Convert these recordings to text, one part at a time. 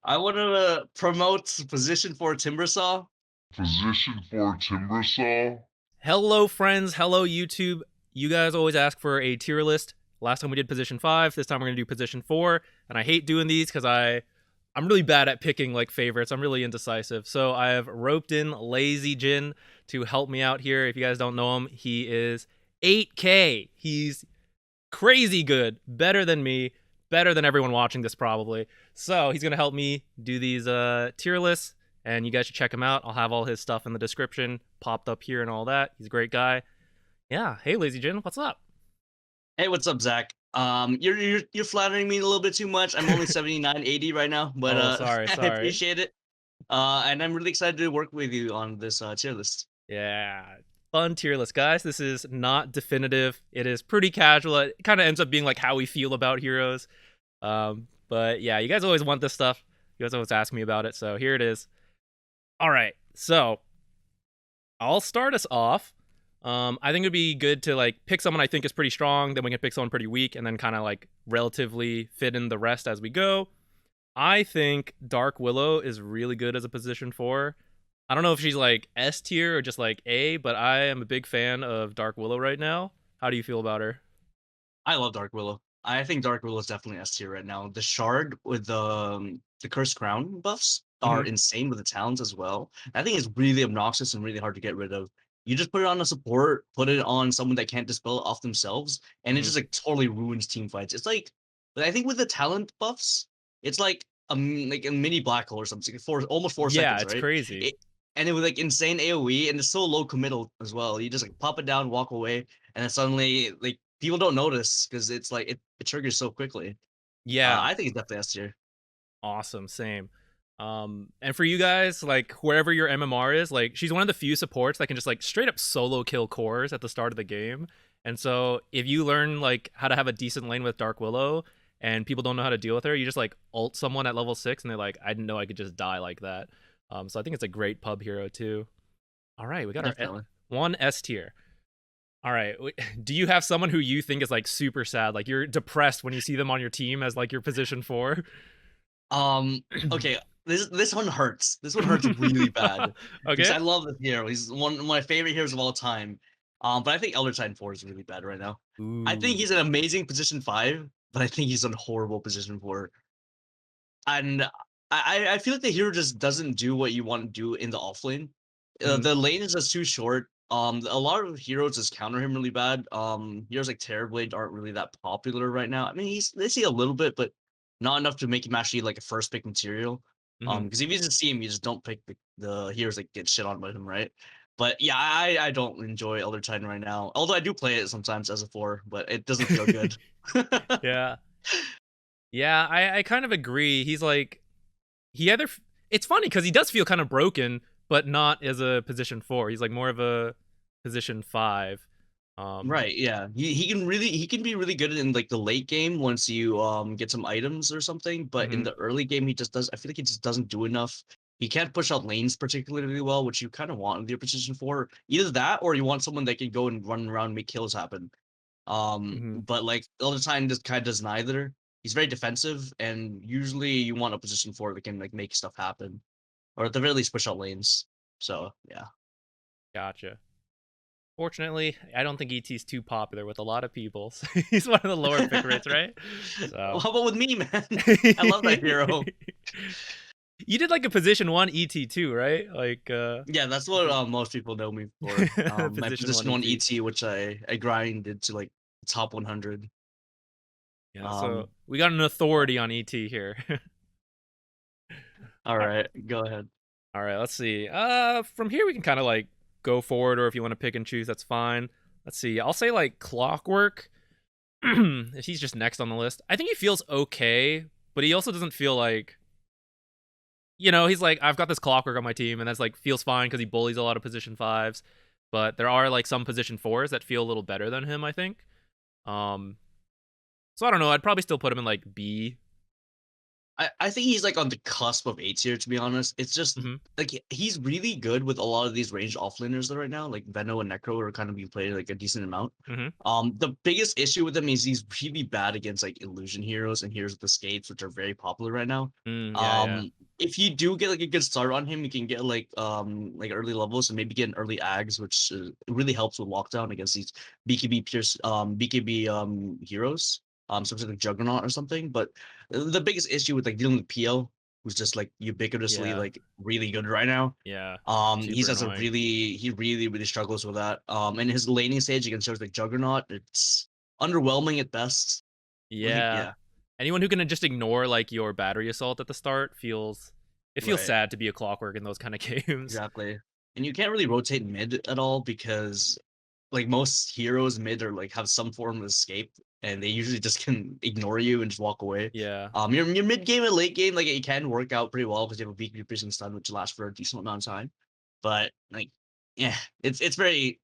I want to promote position for Timbersaw. Hello, friends. Hello, YouTube. You guys always ask for a tier list. Last time we did position 5. This time we're going to do position 4. And I hate doing these because I'm really bad at picking like favorites. I'm really indecisive. So I have roped in LazyJinn to help me out here. If you guys don't know him, he is 8K. He's crazy good. Better than me. Better than everyone watching this probably. So he's going to help me do these tier lists. And you guys should check him out. I'll have all his stuff in the description, popped up here and all that. He's a great guy. Yeah. Hey, LazyJinn, what's up? Hey, what's up, Zach? You're flattering me a little bit too much. I'm only 79, 80 right now, but Oh, sorry, I sorry. appreciate it. And I'm really excited to work with you on this tier list. Yeah. Fun tier list, guys. This is not definitive. It is pretty casual. It kind of ends up being like how we feel about heroes. But yeah, you guys always want this stuff. You guys always ask me about it. So here it is. All right. So I'll start us off. I think it'd be good to like pick someone I think is pretty strong, then we can pick someone pretty weak, and then kind of like relatively fit in the rest as we go. I think Dark Willow is really good as a position 4. I don't know if she's like S tier or just like A, but I am a big fan of Dark Willow right now. How do you feel about her? I love Dark Willow. I think Dark Willow is definitely S tier right now. The Shard with the Cursed Crown buffs Mm-hmm. are insane with the talents as well. I think it's really obnoxious and really hard to get rid of. You just put it on a support, put it on someone that can't dispel it off themselves, and it Mm-hmm. just like totally ruins team fights. It's like, but I think with the talent buffs, it's like like a mini black hole or something. For almost 4 Yeah, seconds, it's right? crazy. And it was like insane AoE, and it's so low committal as well. You just like pop it down, walk away, and then suddenly like people don't notice because it's like it triggers so quickly. Yeah, I think it's definitely S tier. awesome, same. And for you guys, like wherever your MMR is, like she's one of the few supports that can just like straight up solo kill cores at the start of the game. And so if you learn like how to have a decent lane with Dark Willow and people don't know how to deal with her, you just like ult someone at level 6 and they're like, I didn't know I could just die like that. So I think it's a great pub hero too. All right, we got our Definitely. one S tier. All right, do you have someone who you think is like super sad, like you're depressed when you see them on your team as like your position 4? Um. Okay. This one hurts. This one hurts really bad because Okay. I love this hero. He's one of my favorite heroes of all time. But I think Elder Titan 4 is really bad right now. I think Ooh. he's an amazing position 5, but I think he's a horrible position 4. And I feel like the hero just doesn't do what you want to do in the offlane. Mhm. The lane is just too short. A lot of heroes just counter him really bad. Heroes like Terrorblade aren't really that popular right now. I mean, they see a little bit, but not enough to make him actually like a first pick material. Mhm. Because if you just see him, you just don't pick the heroes that get shit on by him, right? But yeah, I don't enjoy Elder Titan right now. Although I do play it sometimes as a 4, but it doesn't feel good. Yeah. Yeah, I kind of agree. He's like he either it's funny cuz he does feel kind of broken, but not as a position 4. He's like more of a position 5. Um Right, yeah. He can be really good in like the late game once you get some items or something, but in mhm. the early game he just does I feel like he just doesn't do enough. He can't push out lanes particularly well, which you kind of want in your position for. Either that or you want someone that can go and run around and make kills happen. Mhm. But like all the time just kind of does neither. He's very defensive and usually you want a position for that can like make stuff happen. Or at the very least push out lanes. So yeah. Gotcha. Fortunately, I don't think ET's too popular with a lot of people. So he's one of the lower pick rates, right? Well, So how about with me, man? I love that hero. you did like a position 1 ET too, right? Like Yeah, that's what most people know me for. My position 1 position one ET. ET, which I grinded to like top 100. Yeah, so Um, we got an authority on ET here. all All right, go ahead. right, let's see. From here we can kind of like go forward, or if you want to pick and choose, that's fine. Let's see. I'll say like Clockwerk. If he's just next on the list, I think he feels okay, but he also doesn't feel like he's like I've got this Clockwerk on my team, and that's like feels fine because he bullies a lot of position 5s. But there are like some position 4s that feel a little better than him, I think. Um, so I don't know. I'd probably still put him in like B. I think he's like on the cusp of A tier, to be honest. It's just Hmm. like he's really good with a lot of these ranged offlaners right now. Like Veno and Necro are kind of being played like a decent amount. Hmm. The biggest issue with him is he's really bad against like illusion heroes and heroes with escapes, which are very popular right now. Yeah, yeah. If you do get like a good start on him, you can get like early levels and maybe get an early ags, which really helps with lockdown against these BKB heroes. Something like Juggernaut or something. But the biggest issue with like dealing with PL, who's just like ubiquitously Yeah. like really good right now. Yeah. He's Super has a annoying. he really struggles with that. And his laning stage against shows like Juggernaut, it's underwhelming at best. Like, Yeah. yeah, Anyone who can just ignore like your battery assault at the start feels right, sad to be a Clockwerk in those kind of games. exactly. And you can't really rotate mid at all because like most heroes mid are like have some form of escape, and they usually just can ignore you and just walk away. Yeah. Your mid game and late game, like it can work out pretty well because you have a weak piercing stun, which lasts for a decent amount of time. But like, yeah, it's very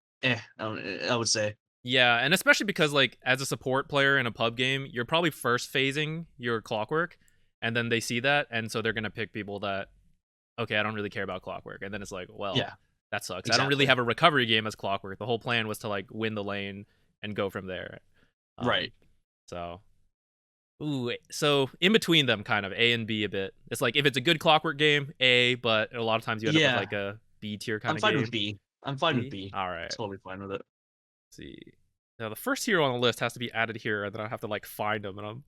I would say. Yeah, and especially because like as a support player in a pub game, you're probably first phasing your Clockwerk, and then they see that, and so they're gonna pick people that okay, I don't really care about Clockwerk, and then it's like, well, Yeah, that sucks. I don't really exactly. have a recovery game as Clockwerk. The whole plan was to like win the lane and go from there. Um, Right. so ooh, so in between them, kind of A and B a bit. It's like if it's a good Clockwerk game, A, but a lot of times you end up with Yeah, like a B tier kind I'm of fine with game. B. I'm fine with B. B. All right. Totally fine with it. See. Now the first hero on the list has to be added here, and then I have to like find them. And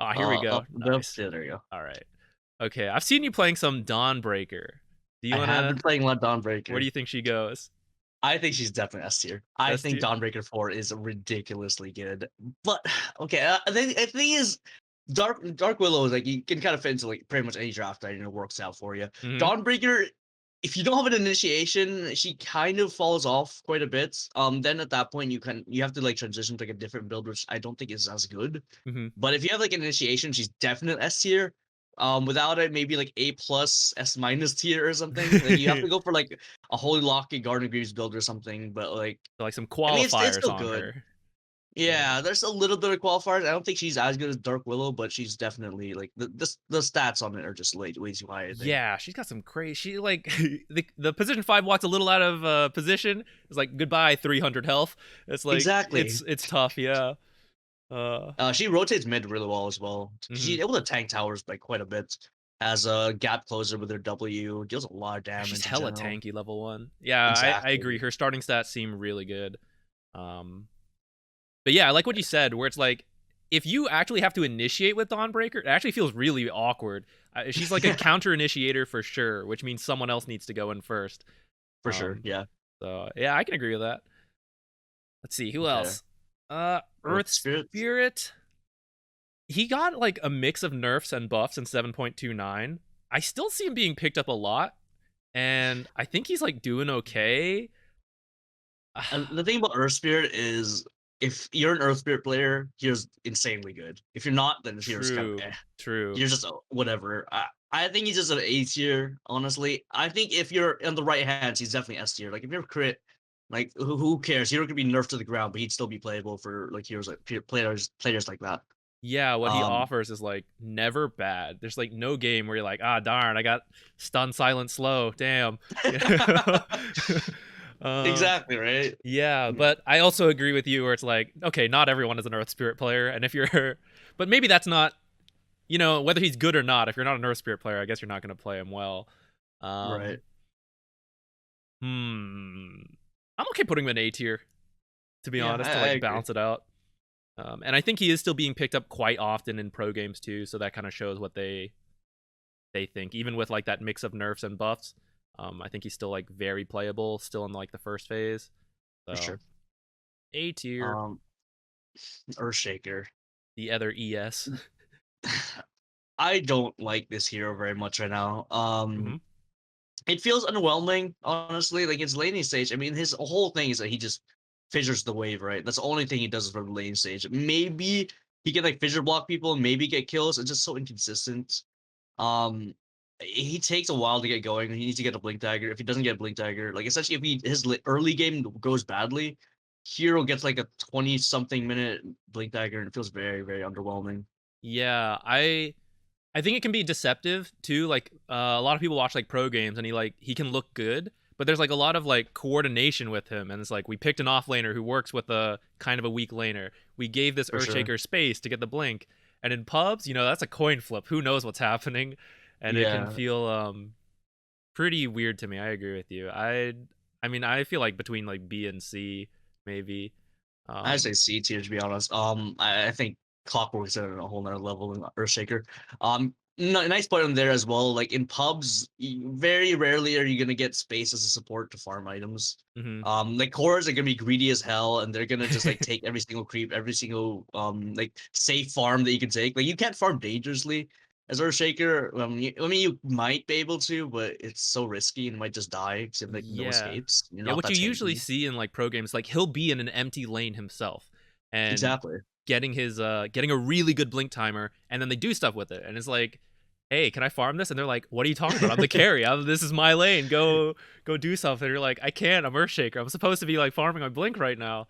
I'm here we go. Up the Nice. yeah, there you go. All right. Okay, I've seen you playing some Dawnbreaker. Do you I have been wanna? playing a lot of Where do Dawnbreaker. you think she goes? I think she's definitely S tier. I S think tier. Dawnbreaker 4 is ridiculously good. But okay, the thing is, Dark Willow is like you can kind of fit into like pretty much any draft that it works out for you. Hmm. Dawnbreaker, if you don't have an initiation, she kind of falls off quite a bit. Then at that point you have to like transition to like a different build, which I don't think is as good. Hmm. But if you have like an initiation, she's definitely S tier. Without it, maybe like A plus, S minus tier or something. Like you have to go for like a Holy Lock and Garden Greaves build or something. But like, Like some I mean, it's qualifiers still on good. her. Yeah. Yeah, there's a little bit of qualifiers. I don't think she's as good as Dark Willow, but she's definitely like the stats on it are just way too high, I think. Yeah, she's got some crazy. She like the position 5 walks a little out of position. It's like goodbye 300 health. It's like Exactly. it's tough. Yeah. Uh. She rotates mid really well as well. Mhm. She's able to tank towers by quite a bit. As a gap closer with her W, deals a lot of She's damage in hella general. tanky level 1. Yeah, I agree. Exactly. Her starting stats seem really good. Um, but yeah, I like what you said, where it's like if you actually have to initiate with Dawnbreaker, it actually feels really awkward. She's like a counter initiator for sure, which means someone else needs to go in first. For sure. Um, Yeah. so yeah, I can agree with that. Let's see who Okay. else. Earth Earth Spirit. Spirit. He got like a mix of nerfs and buffs in 7.29. I still see him being picked up a lot, and I think he's like doing okay. And the thing about Earth Spirit is if you're an Earth Spirit player, here's insanely good. If you're not, then here's kind of True, true. You're just whatever. I think he's just an A tier, honestly. I think if you're in the right hands, he's definitely S tier. Like if you're crit, like who cares? Hero could be nerfed to the ground, but he'd still be playable for like heroes like players like that. Yeah, what he Um, offers is like never bad. There's like no game where you're like, ah, darn, I got stun, silent, slow. Damn. You know? um, exactly right. yeah, but I also agree with you where it's like, okay, not everyone is an Earth Spirit player, and if you're, but maybe that's not, whether he's good or not. If you're not an Earth Spirit player, I guess you're not going to play him well. Right. Um, hmm, I'm okay putting him in A tier, to be Yeah, honest, to I like agree. balance it out. And I think he is still being picked up quite often in pro games too, so that kind of shows what they think. Even with like that mix of nerfs and buffs, I think he's still like very playable, still in like the first phase. For So sure. A tier, Um, Earthshaker. the other ES. I don't like this hero very much right now. Hmm. It feels underwhelming, honestly. Like it's laning stage. I mean, his whole thing is that he just fissures the wave, right? That's the only thing he does for the lane stage. Maybe he can like fissure block people, maybe get kills. It's just so inconsistent. Um, he takes a while to get going. He needs to get a blink dagger. If he doesn't get a blink dagger, like essentially, if his early game goes badly, hero gets like a 20 something minute blink dagger, and it feels very underwhelming. Yeah, I I think it can be deceptive too. Like a lot of people watch like pro games, and he can look good, but there's like a lot of like coordination with him, and it's like we picked an offlaner who works with a kind of a weak laner. We gave this For sure. Earthshaker space to get the blink, and in pubs, that's a coin flip. Who knows what's happening, and it can Yeah, feel pretty weird to me. I agree with you. I mean I feel like between like B and C maybe. I'd say Um, C tier to be honest. I think Clockwerk's at a whole nother level in Earthshaker. Nice point on there as well. Like in pubs, very rarely are you gonna get space as a support to farm items. mhm. Like cores are gonna be greedy as hell, and they're gonna just like take every single creep, every single like safe farm that you can take. Like you can't farm dangerously as Earthshaker. I mean, you might be able to, but it's so risky and might just die because you have like no Yeah. escapes. You're Yeah, not what that you usually tanky. see in like pro games, like he'll be in an empty lane himself and Exactly. getting a really good blink timer, and then they do stuff with it. And it's like, hey, can I farm this? And they're like, what are you talking about? I'm the carry. This is my lane. Go do something. And you're like, I can't, I'm Earthshaker. I'm supposed to be like farming my blink right now.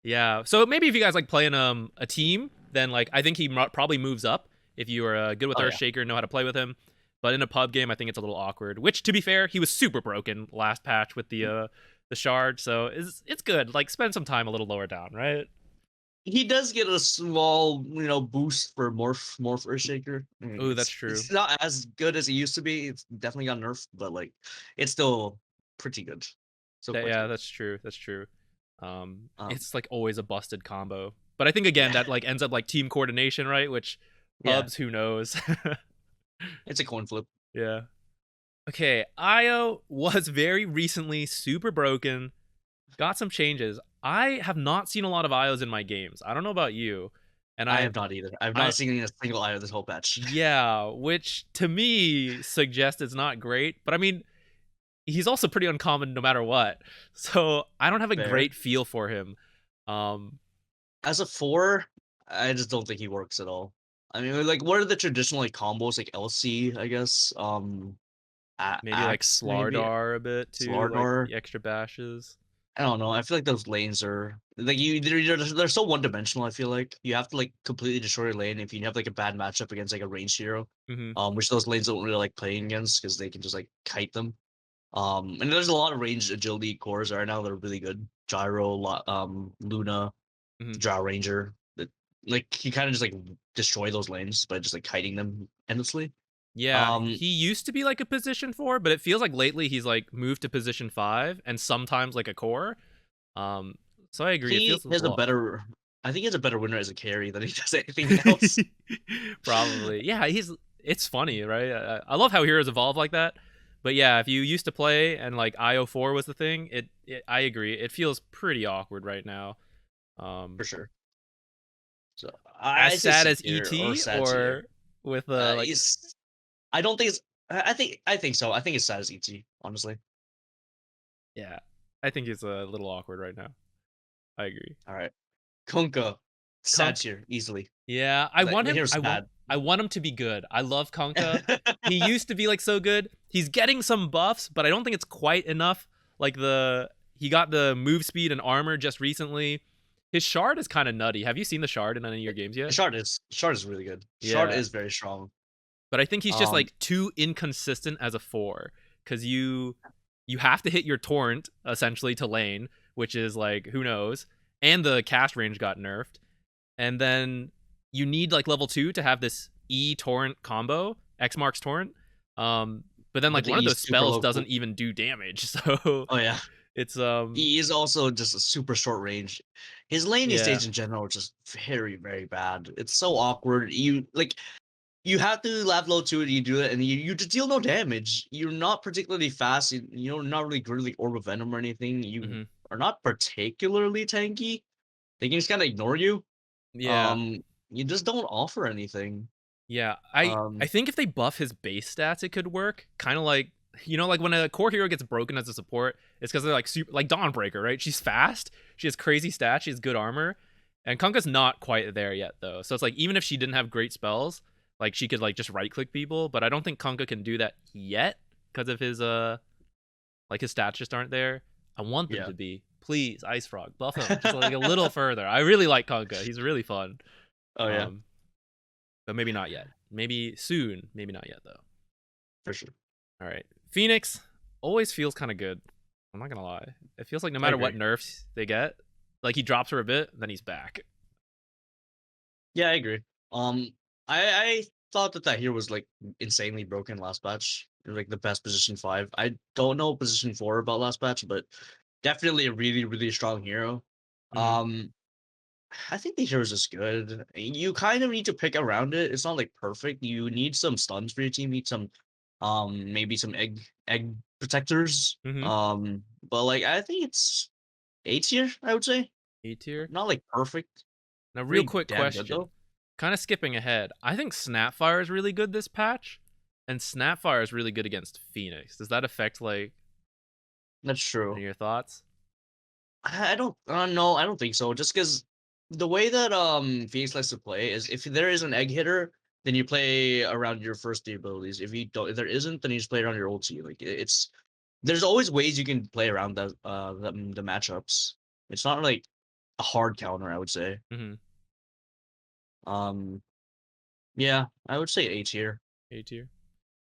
Yeah. So maybe if you guys like playing a team, then like I think he probably moves up if you are good with Oh yeah. Earthshaker and know how to play with him. But in a pub game, I think it's a little awkward. Which, to be fair, he was super broken last patch with the shard. So it's good. Like spend some time a little lower down, right? He does get a small, boost for morph Earthshaker. I mean, Oh, that's it's true. not as good as it used to be. It's definitely got nerfed, but like it's still pretty good. Still quite Yeah, good. that's true. That's true. Um, It's like always a busted combo. But I think again yeah, that like ends up like team coordination, right? Which yeah, pubs, who knows? it's a coin flip. Yeah. Okay, Io was very recently super broken. Got some changes. I have not seen a lot of Ios in my games. I don't know about you. And I have not either. I've not I seen a single eye of this whole patch. yeah, which to me suggests it's not great. But I mean, he's also pretty uncommon no matter what. So I don't have a Fair. great feel for him. Um, As a 4, I just don't think he works at all. I mean, like, what are the traditional like combos? Like LC, I guess. maybe like Axe maybe. Slardar a bit too, like Slardar. the extra bashes. I don't know. I feel like those lanes are like they're so one dimensional. I feel like you have to like completely destroy your lane if you have like a bad matchup against like a ranged hero. Hmm. Which those lanes don't really like playing against because they can just like kite them. And there's a lot of ranged agility cores right now that are really good. Gyro, Luna, Hmm. Drow Ranger. That like you kind of just like destroy those lanes by just like kiting them endlessly. Yeah, Um, he used to be like a position 4, but it feels like lately he's like moved to position 5 and sometimes like a core. Um, so I agree. It he feels a has a lot. better. I think he has a better winner as a carry than he does anything else. Probably. Yeah, it's funny, right? I love how heroes evolve like that. But yeah, if you used to play and like IO4 was the thing, I agree. It feels pretty awkward right now. For Um, sure. So as I say sad C as tier or ET sad tier. or with like He's. I don't think it's. I think so. I think it's sad as ET. Honestly. yeah, I think it's a little awkward right now. I agree. All right. Kunkka, sad Kunk tier easily. Yeah, The here's sad. I want him to be good. I love Kunkka. He used to be like so good. He's getting some buffs, but I don't think it's quite enough. Like he got the move speed and armor just recently. His shard is kind of nutty. Have you seen the shard in any of your games yet? Shard is really good. Shard Yeah, is very strong. but I think he's just Um, like too inconsistent as a 4 cuz you have to hit your torrent essentially to lane, which is like who knows. And the cast range got nerfed. And then you need like level 2 to have this E torrent combo, X marks torrent. But then but like the one of E is those super spells low. doesn't even do damage. So Oh yeah, it's he is also just a super short range. His laning yeah. stage in general is just very very bad. It's so awkward. You have to lab low to it. You do it, and you just deal no damage. You're not particularly fast. You're not really good like Orb of Venom or anything. You Hmm. are not particularly tanky. They can just kind of ignore you. Yeah. You just don't offer anything. Yeah. I Um, think if they buff his base stats it could work. Kind of like like when a core hero gets broken as a support, it's because they're like super like Dawnbreaker, right? She's fast, she has crazy stats, she has good armor. And Kunkka's not quite there yet though. So it's like even if she didn't have great spells, like she could like just right click people, but I don't think Kunkka can do that yet because of his like his stats just aren't there. I want them yeah. to be. Please, Ice Frog, buff him just like a little further. I really like Kunkka. He's really fun. Oh yeah. Um, but maybe not yet. maybe soon. Maybe not yet though. For sure. All right, Phoenix always feels kind of good. I'm not gonna lie. It feels like no matter what nerfs they get, like he drops for a bit, then he's back. Yeah, I agree. I thought that hero was like insanely broken last patch. Like the best position 5. I don't know position 4 about last patch, but definitely a really, really strong hero. I think the hero's just good. You kind of need to pick around it. It's not like perfect. You need some stuns for your team. You need some maybe some egg protectors. But like I think it's A tier, I would say. A tier? Not like perfect. Now real quick question. Kind of skipping ahead. I think Snapfire is really good this patch. And Snapfire is really good against Phoenix. Does that affect like That's true. Your thoughts? I don't know. I don't think so. Just because the way that Phoenix likes to play is if there is an egg hitter, then you play around your first D abilities. If there isn't, then you just play around your ulti. Like there's always ways you can play around the matchups. It's not like a hard counter, I would say. Yeah, I would say A tier. A tier.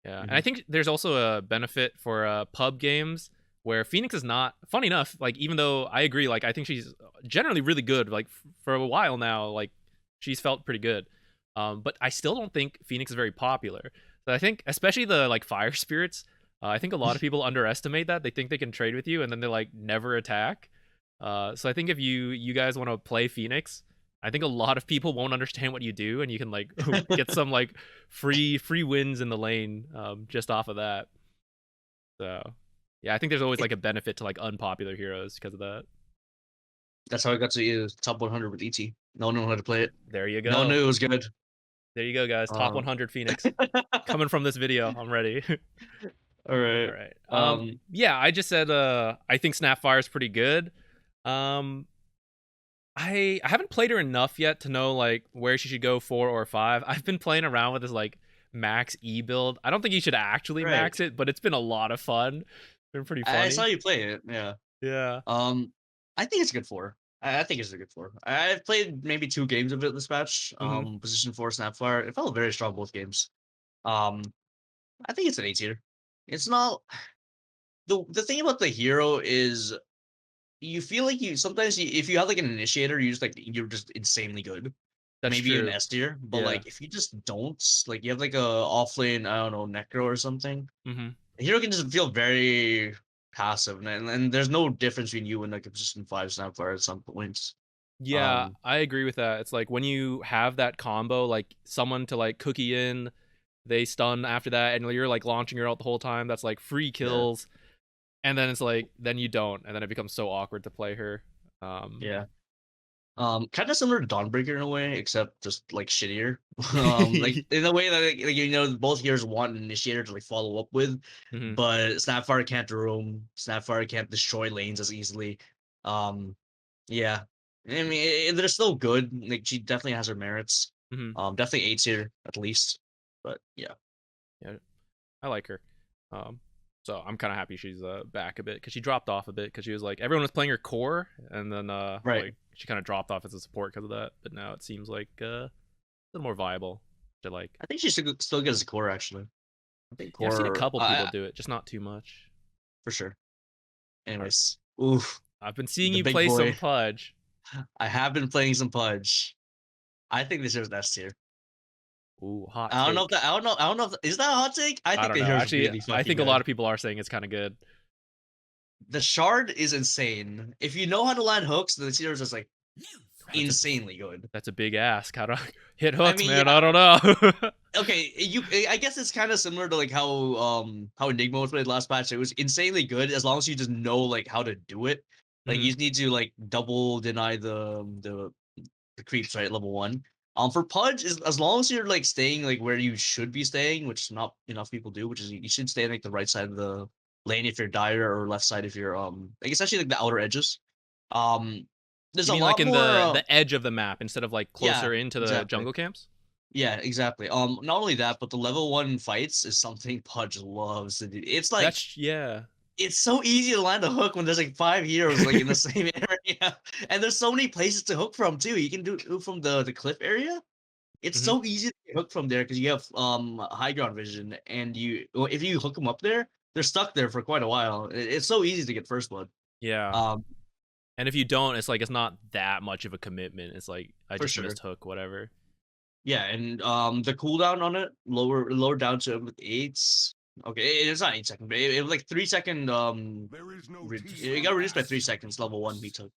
Yeah, and I think there's also a benefit for pub games where Phoenix is not, funny enough, like even though I agree, like I think she's generally really good, like for a while now, like she's felt pretty good. But I still don't think Phoenix is very popular. So I think especially the like fire spirits, I think a lot of people underestimate that. They think they can trade with you and then they like never attack. So I think if you guys want to play Phoenix, I think a lot of people won't understand what you do, and you can like get some like free wins in the lane just off of that. So yeah, I think there's always like a benefit to like unpopular heroes because of that. That's how I got to top 100 with ET. No one knew how to play it. There you go. No one knew it was good. There you go, guys. Top 100 Phoenix. Coming from this video, I'm ready. All right. All right. Yeah, I just said I think Snapfire is pretty good. I haven't played her enough yet to know like where she should go 4 or 5. I've been playing around with this like max E build. I don't think you should actually max it, but it's been a lot of fun. It's been pretty funny. I saw you play it. Yeah. Yeah. I think it's a good 4. I think it's a good 4. I've played maybe 2 games of it this match. Position 4 Snapfire. It felt very strong both games. I think it's an A tier. It's not the thing about the hero is you feel like if you have like an initiator, you're just insanely good. That's maybe true. an S tier, but like if you just don't, like you have like a offlane, I don't know, Necro or something, the hero can just feel very passive, and there's no difference between you and like a position 5 Snapfire at some points. Yeah, I agree with that. It's like when you have that combo, like someone to like cookie in, they stun after that, and you're like launching her out the whole time. That's like free kills. Yeah. And then it's like, then you don't, and then it becomes so awkward to play her. Yeah. Kind of similar to Dawnbreaker in a way, except just like shittier. Like in a way that like you know both heroes want an initiator to like follow up with, but Snapfire can't roam. Snapfire can't destroy lanes as easily. Yeah. I mean, they're still good. Like she definitely has her merits. Definitely A tier at least. But yeah. Yeah, I like her. So I'm kind of happy she's back a bit because she dropped off a bit because she was like everyone was playing her core and then like she kind of dropped off as a support because of that. But now it seems like a little more viable. To like, I think she should still get as a core actually. I think core. Yeah, I've seen a couple people do it, just not too much. For sure. Anyways, oof. I've been seeing you play some Pudge. I have been playing some Pudge. I think this is S tier. Ooh, hot. I don't know if is that a hot take? I think actually, really I think a lot of people are saying it's kind of good. The shard is insane. If you know how to land hooks, the hero is just like insanely good. That's a big ask. How to hit hooks, man? Yeah. I don't know. Okay, I guess it's kind of similar to like how Enigma was played last patch. It was insanely good as long as you just know like how to do it. Like you just need to like double deny the creeps, right? Level 1. For Pudge, as long as you're like staying like where you should be staying, which not enough people do, which is you should stay on like the right side of the lane if you're dire or left side if you're like especially like the outer edges. There's you mean a lot like in more, the edge of the map instead of like closer into the jungle camps? Yeah, exactly. Not only that, but the level 1 fights is something Pudge loves to do. It's like it's so easy to land a hook when there's like 5 heroes like in the same area, and there's so many places to hook from too. You can do from the cliff area, It's Mhm. so easy to get hooked from there because you have high ground vision, and if you hook them up there, they're stuck there for quite a while. It's so easy to get first blood. Yeah. Um, And if you don't, it's like it's not that much of a commitment. It's like I for just sure. missed hook, whatever. Yeah, and the cooldown on it lower down to 8. Okay, it's not 8 seconds, but it was like 3 second. It got reduced by 3 seconds. Level 1 beat hook.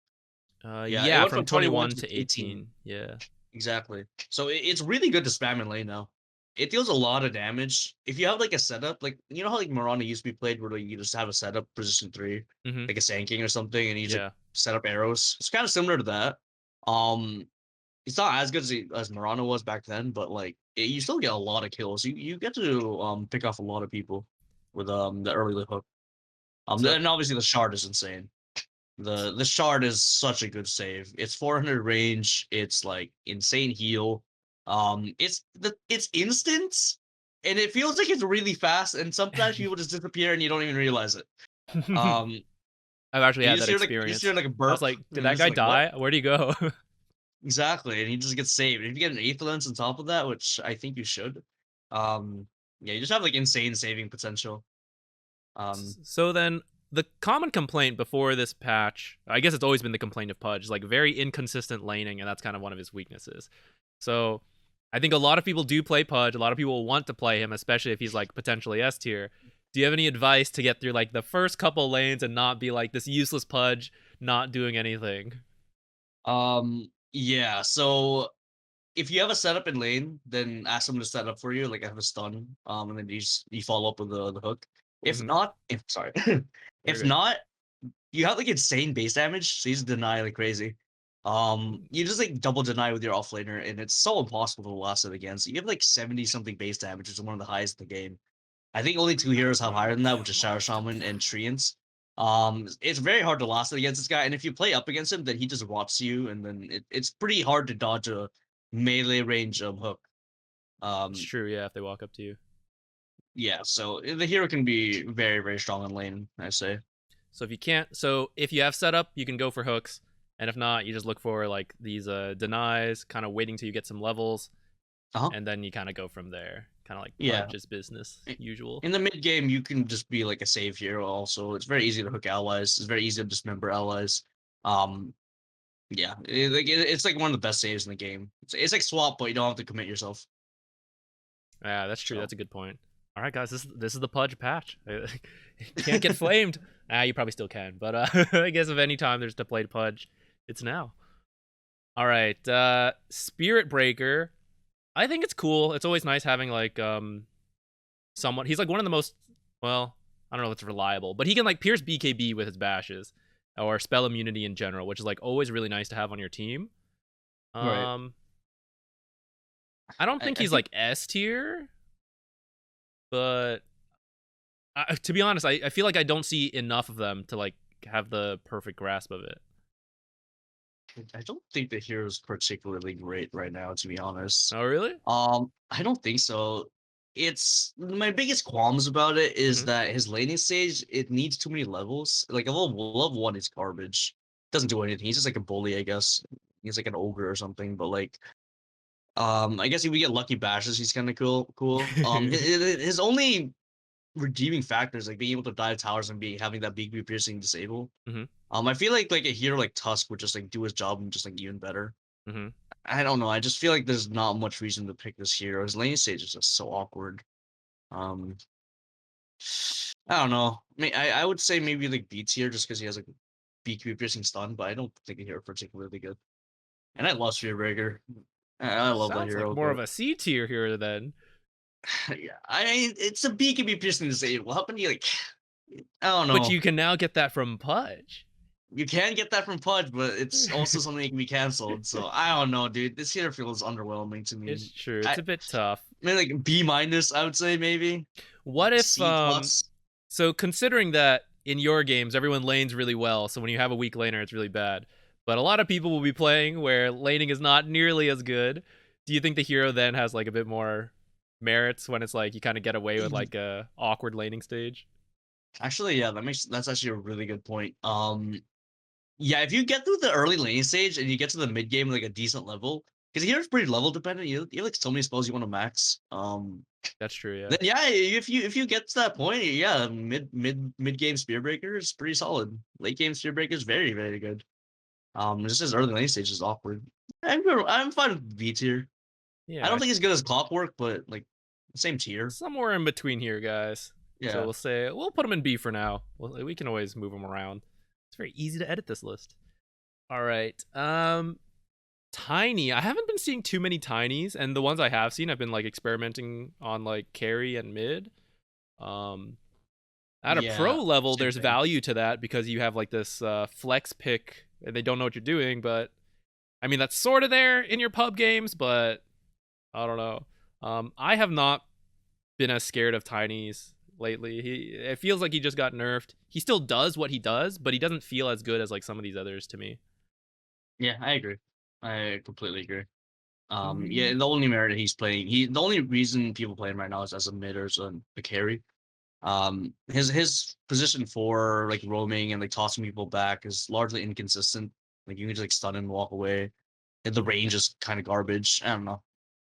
Yeah, it Yeah, went from from 21 21 to to 18. 18. Yeah. Exactly. So it's really good to spam in lane now. It deals a lot of damage. If you have like a setup, like you know how like Mirana used to be played, where like, you just have a setup position 3, Mhm. like a Sanking or something, and you just like, Yeah. set up arrows. It's kind of similar to that. Um, it's not as good as Mirana was back then, but like you still get a lot of kills. You get to pick off a lot of people with the early hook. So And obviously the shard is insane. The shard is such a good save. It's 400 range. It's like insane heal. It's instant, and it feels like it's really fast. And sometimes people just disappear and you don't even realize it. I've Um, actually you had just that hear like you just hear experience. like a I was burp, like, did and that it's guy like what? die? Where'd he go? Exactly, and he just gets saved. If you get an eighth lens on top of that, which I think you should, yeah, you just have like insane saving potential. Um, So then the common complaint before this patch, I guess it's always been the complaint of Pudge, like very inconsistent laning, and that's kind of one of his weaknesses. So I think a lot of people do play Pudge. A lot of people want to play him, especially if he's like potentially S tier. Do you have any advice to get through like the first couple lanes and not be like this useless Pudge not doing anything? yeah. So if you have a setup in lane, then ask them to set up for you. Like I have a stun, and then you follow up with the hook. If Mm-hmm. not, if sorry, Very if good. not, you have like insane base damage. So you just deny like crazy. You just like double deny with your offlaner, and it's so impossible to last it again. So you have like 70 something base damage, which is one of the highest in the game. I think only 2 heroes have higher than that, which is Shadow Shaman and Treants. It's very hard to last it against this guy, and if you play up against him, then he just rots you, and then it's pretty hard to dodge a melee range hook. It's Um, true, yeah, if they walk up to you. yeah, so the hero can be very, very strong in lane, I say. So if you have setup, you can go for hooks, and if not, you just look for like these denies, kind of waiting till you get some levels, Uh-huh. and then you kind of go from there. Kind of like Yeah. Pudge's business, I- usual. In the mid game, you can just be like a save hero. Also, it's very easy to hook allies. It's very easy to dismember allies. Um, yeah, it's like one of the best saves in the game. It's like swap, but you don't have to commit yourself. Yeah, that's true. So. That's a good point. All right, guys, this is the Pudge patch. Can't get flamed. You probably still can, but I guess if any time there's to play Pudge, it's now. All right, Spiritbreaker. I think it's cool. It's always nice having like someone. He's like one of the most, well, I don't know if it's reliable, but he can like pierce BKB with his bashes or spell immunity in general, which is like always really nice to have on your team. Right. I don't I think I he's think like S tier, but to be honest, I feel like I don't see enough of them to like have the perfect grasp of it. I don't think the hero's particularly great right now, to be honest. Oh, really? I don't think so. It's my biggest qualms about it is Mm-hmm. that his laning stage, it needs too many levels. Like a level 1 is garbage. Doesn't do anything. He's just like a bully, I guess. He's like an ogre or something, but like I guess if we get lucky bashes, he's kind of cool. His only redeeming factor is like being able to dive towers and having that BB piercing disable. Mm-hmm. I feel like a hero like Tusk would just like do his job and just like even better. Mm-hmm. I don't know. I just feel like there's not much reason to pick this hero. His lane stage is just so awkward. Um, I don't know. I would say maybe like B tier just because he has like BQ piercing stun, but I don't think the hero particularly good. And I love Spiritbreaker. I love that Sounds like hero, more but of a C tier here then. yeah, I mean it's a BKB piercing disable. How can you like? I don't But know. you can now get that from Pudge. You can get that from Pudge, but it's also something that can be canceled. So I don't know, dude. This hero feels underwhelming to me. It's true. I, It's a bit tough. I mean, like B minus, I would say maybe. What if C plus. so considering that in your games everyone lanes really well, so when you have a weak laner it's really bad. But a lot of people will be playing where laning is not nearly as good. Do you think the hero then has like a bit more merits when it's like you kind of get away with like a awkward laning stage? Actually, yeah, that's actually a really good point. Yeah, if you get through the early lane stage and you get to the mid game like a decent level, because here's pretty level dependent. You have like so many spells you want to max. That's true. Yeah. Then yeah, if you get to that point, yeah, mid game Spiritbreaker is pretty solid. Late game Spiritbreaker is very very good. Just his early lane stage is awkward. I'm fine with B tier. Yeah. I don't think he's good as Clockwerk, but like same tier. Somewhere in between here, guys. Yeah. So we'll put him in B for now. We can always move him around. It's very easy to edit this list. All right. Tiny. I haven't been seeing too many tinies, and the ones I have seen, I've been like experimenting on like carry and mid. At a pro level, there's value to that because you have like this flex pick. They don't know what you're doing, but I mean that's sort of there in your pub games, but I don't know. I have not been as scared of tinies lately. It feels like he just got nerfed. He still does what he does, but he doesn't feel as good as like some of these others to me. Yeah, I agree. I completely agree. Yeah, the only merit he's playing, the only reason people play him right now is as a mid or as a carry. His position for like roaming and like tossing people back is largely inconsistent. Like you can just like stun and walk away. And the range is kind of garbage. I don't know.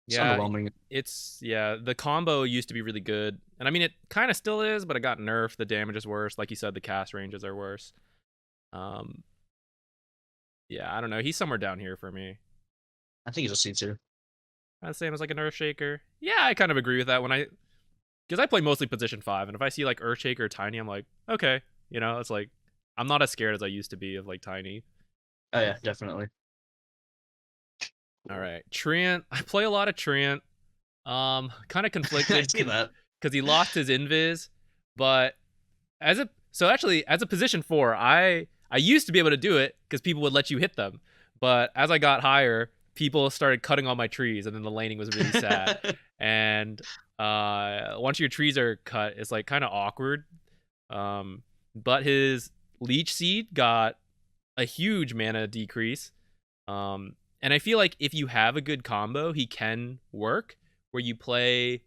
It's underwhelming. The combo used to be really good, and I mean it kind of still is, but it got nerfed. The damage is worse, like you said. The cast ranges are worse. Yeah, I don't know. He's somewhere down here for me. I think he's a C tier. Same as like an Earthshaker. Yeah, I kind of agree with that. Because I play mostly position 5, and if I see like Earthshaker or Tiny, I'm like, okay, it's like I'm not as scared as I used to be of like Tiny. Oh yeah, definitely. All right, Treant. I play a lot of Treant. Kind of conflicted. I see that because he lost his invis, but as a position 4, I used to be able to do it because people would let you hit them, but as I got higher, people started cutting all my trees, and then the laning was really sad. And once your trees are cut, it's like kind of awkward. But his Leech Seed got a huge mana decrease. And I feel like if you have a good combo, he can work where you play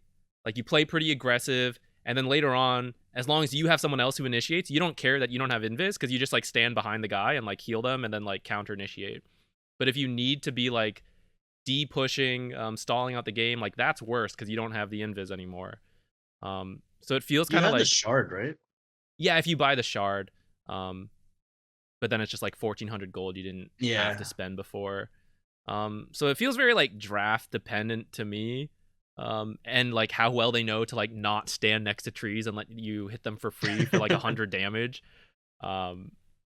pretty aggressive, and then later on, as long as you have someone else who initiates, you don't care that you don't have invis because you just like stand behind the guy and like heal them and then like counter initiate. But if you need to be like pushing, stalling out the game, like that's worse because you don't have the invis anymore. So it feels kind of like the shard, right? Yeah, if you buy the shard, but then it's just like 1,400 gold you didn't have to spend before. So it feels very like draft dependent to me. And like how well they know to like not stand next to trees and let you hit them for free for like 100 damage.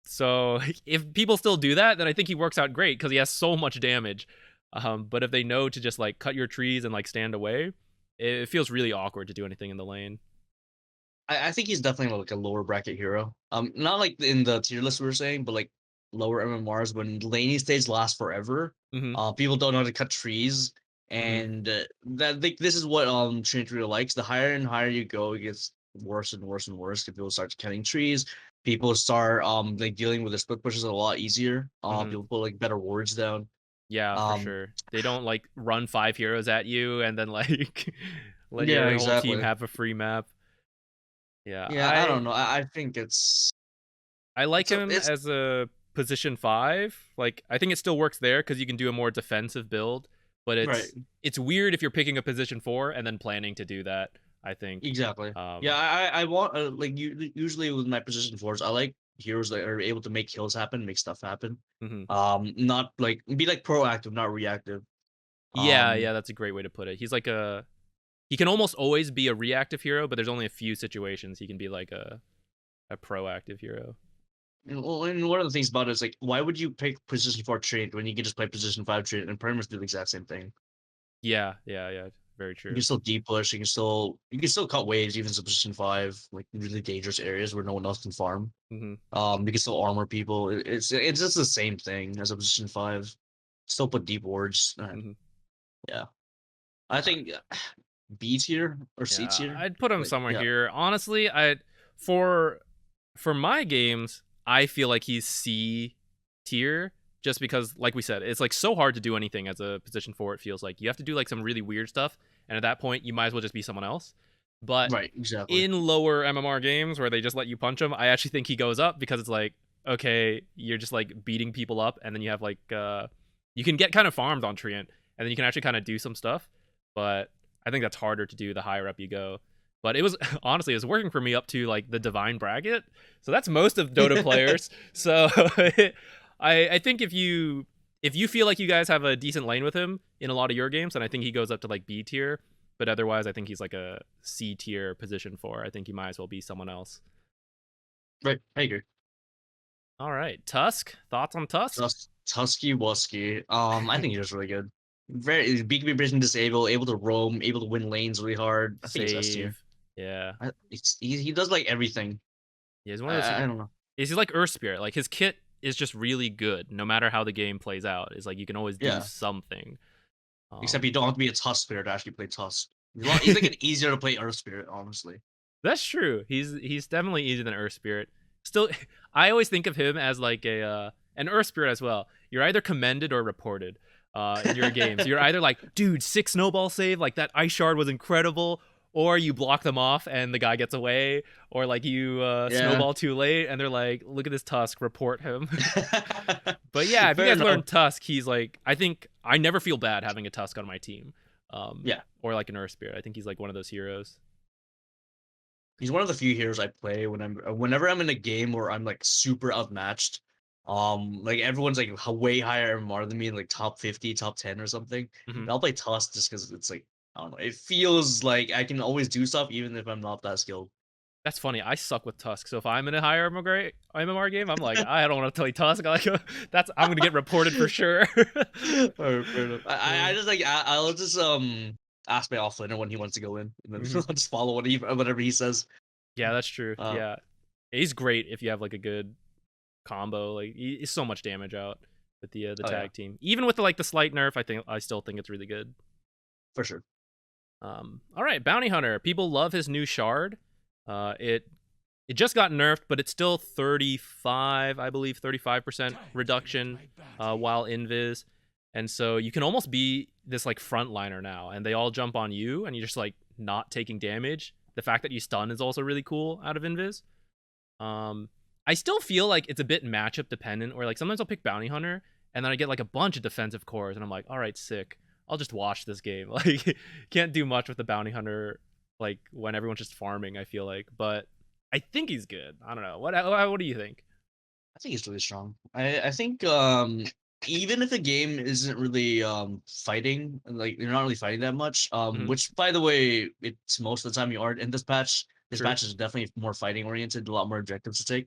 So if people still do that, then I think he works out great because he has so much damage. But if they know to just like cut your trees and like stand away, it feels really awkward to do anything in the lane. I think he's definitely like a lower bracket hero. Not like in the tier list we were saying, but like lower MMRs when laning stage lasts forever. People don't know how to cut trees. And this is what Treant really likes. The higher and higher you go, it gets worse and worse and worse. If people start cutting trees, people start like dealing with the split pushes a lot easier. People put like better wards down. Yeah, for sure. They don't like run 5 heroes at you and then like let your whole team have a free map. Yeah, I don't know. I think I like him as a position 5. Like I think it still works there because you can do a more defensive build. But it's weird if you're picking a position 4 and then planning to do that, I think. Exactly. I want like usually with my position 4s, I like heroes that are able to make kills happen, make stuff happen. Not like be like proactive, not reactive. Yeah, that's a great way to put it. He's like he can almost always be a reactive hero, but there's only a few situations he can be like a proactive hero. And one of the things about it is like, why would you pick position 4 Treant when you can just play position 5 Treant and pretty much do the exact same thing? Yeah, very true. You can still deep push. You can still cut waves even in position 5, like really dangerous areas where no one else can farm. You can still armor people. It's just the same thing as a position 5. Still put deep wards. Yeah, I think B tier or C tier. I'd put him somewhere here. Honestly, for my games, I feel like he's C tier just because, like we said, it's like so hard to do anything as a position 4. It feels like you have to do like some really weird stuff, and at that point, you might as well just be someone else. But in lower MMR games where they just let you punch him, I actually think he goes up because it's like, okay, you're just like beating people up, and then you have like you can get kind of farmed on Treant, and then you can actually kind of do some stuff. But I think that's harder to do the higher up you go. But it was honestly, it was working for me up to like the Divine Bracket. So that's most of Dota players. So I think if you feel like you guys have a decent lane with him in a lot of your games, then I think he goes up to like B tier. But otherwise, I think he's like a C tier position 4. I think he might as well be someone else. Right, I agree. All right, Tusk. Thoughts on Tusk? Tusky Wusky. I think he's just really good. Very BKB Vision disable, able to roam, able to win lanes really hard. I think he's S tier. Yeah. He does like everything. Yeah, he's one of those. I don't know. He's like Earth Spirit. Like his kit is just really good, no matter how the game plays out. It's like you can always do something. Except you don't have to be a Tusk Spirit to actually play Tusk. He's like an easier to play Earth Spirit, honestly. That's true. He's definitely easier than Earth Spirit. Still, I always think of him as like an Earth Spirit as well. You're either commended or reported in your games. You're either like, dude, 6 snowball save, like that ice shard was incredible, or you block them off and the guy gets away, or like you snowball too late and they're like, look at this Tusk, report him. But yeah, if you guys learn Tusk, he's like, I think I never feel bad having a Tusk on my team. Or like an Earth Spirit. I think he's like one of those heroes. He's one of the few heroes I play whenever I'm in a game where I'm like super outmatched. Like everyone's like way higher MMR than me, like top 50, top 10 or something. Mm-hmm. I'll play Tusk just because it's like, I don't know, it feels like I can always do stuff even if I'm not that skilled. That's funny. I suck with Tusk, so if I'm in a higher MMR game, I'm like, I don't want to play Tusk. Like, I'm gonna get reported for sure. Fair enough. I just like I'll just ask my offlaner when he wants to go in, and then I'll just follow whatever he says. Yeah, that's true. Yeah, he's great if you have like a good combo. Like he's so much damage out with the tag team. Even with the slight nerf, I still think it's really good. For sure. All right, Bounty Hunter. People love his new shard. It just got nerfed, but it's still 35% reduction while invis. And so you can almost be this like frontliner now, and they all jump on you, and you're just like not taking damage. The fact that you stun is also really cool out of invis. I still feel like it's a bit matchup dependent, where like sometimes I'll pick Bounty Hunter, and then I get like a bunch of defensive cores, and I'm like, all right, sick. I'll just watch this game. Like, can't do much with the Bounty Hunter, like when everyone's just farming. I feel like, but I think he's good. I don't know. What do you think? I think he's really strong. I think even if a game isn't really fighting, like you're not really fighting that much, which by the way, it's most of the time you aren't in this patch. This patch is definitely more fighting oriented, a lot more objectives to take.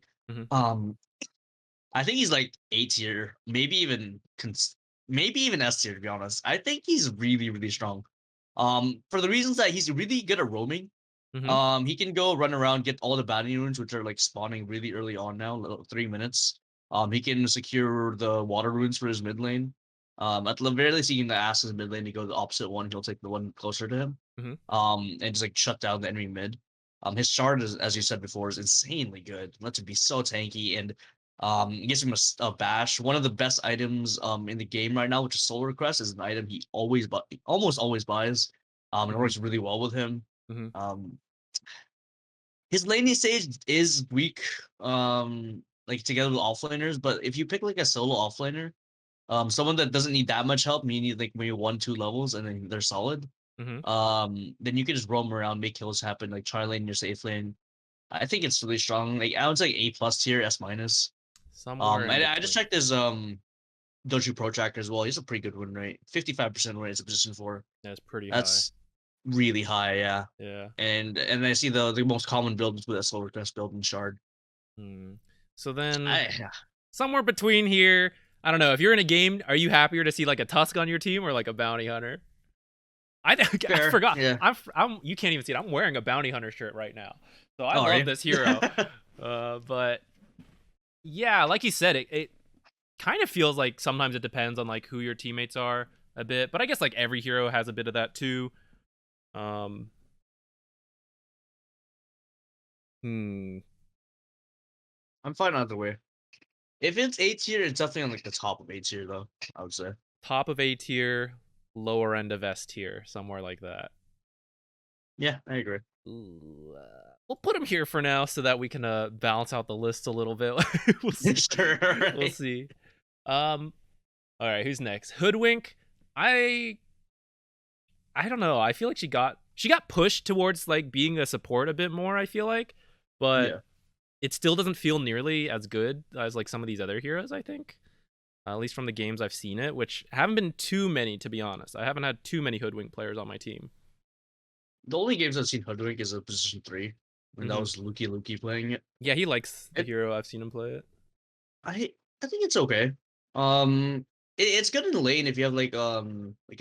I think he's like A tier, maybe even S tier, to be honest. I think he's really, really strong. For the reasons that he's really good at roaming. He can go run around, get all the bounty runes, which are like spawning really early on now, 3 minutes. He can secure the water runes for his mid lane. At the very least, he can ask his mid lane to go to the opposite one. He'll take the one closer to him. And just like shut down the enemy mid. His shard, as you said before, is insanely good. Lets him be so tanky, and gives him a bash. One of the best items in the game right now, which is Solar Crest, is an item he almost always buys. It works really well with him. His laning stage is weak, like together with offlaners. But if you pick like a solo offlaner, someone that doesn't need that much help, you need like maybe 1-2 levels, and then they're solid. Then you can just roam around, make kills happen, like try lane your safe lane. I think it's really strong. Like I would say A+ tier, S-. I just checked his Doju Protractor as well. He's a pretty good win rate. 55% win rate is a position 4. That's pretty That's really high, yeah. Yeah. And I see the most common build is with a Solar Crest build and Shard. So then somewhere between here, I don't know. If you're in a game, are you happier to see like a Tusk on your team or like a Bounty Hunter? I forgot. Yeah. I'm you can't even see it. I'm wearing a Bounty Hunter shirt right now. So I love this hero. But yeah, like you said, it kind of feels like sometimes it depends on like who your teammates are a bit. But I guess like every hero has a bit of that too. I'm fine either way. If it's A tier, it's definitely on like the top of A tier though, I would say. Top of A tier, lower end of S tier, somewhere like that. Yeah, I agree. We'll put him here for now so that we can balance out the list a little bit. We'll see. Sure, right. We'll see. All right, who's next? Hoodwink. I don't know. I feel like she got pushed towards like being a support a bit more, I feel like. But Yeah. it still doesn't feel nearly as good as like some of these other heroes, I think. At least from the games I've seen it, which haven't been too many, to be honest. I haven't had too many Hoodwink players on my team. The only games I've seen Hoodwink is a position 3. And that Mhm. was Luki playing it. Yeah, he likes the It hero. I've seen him play it. I think it's okay. It's good in the lane if you have like a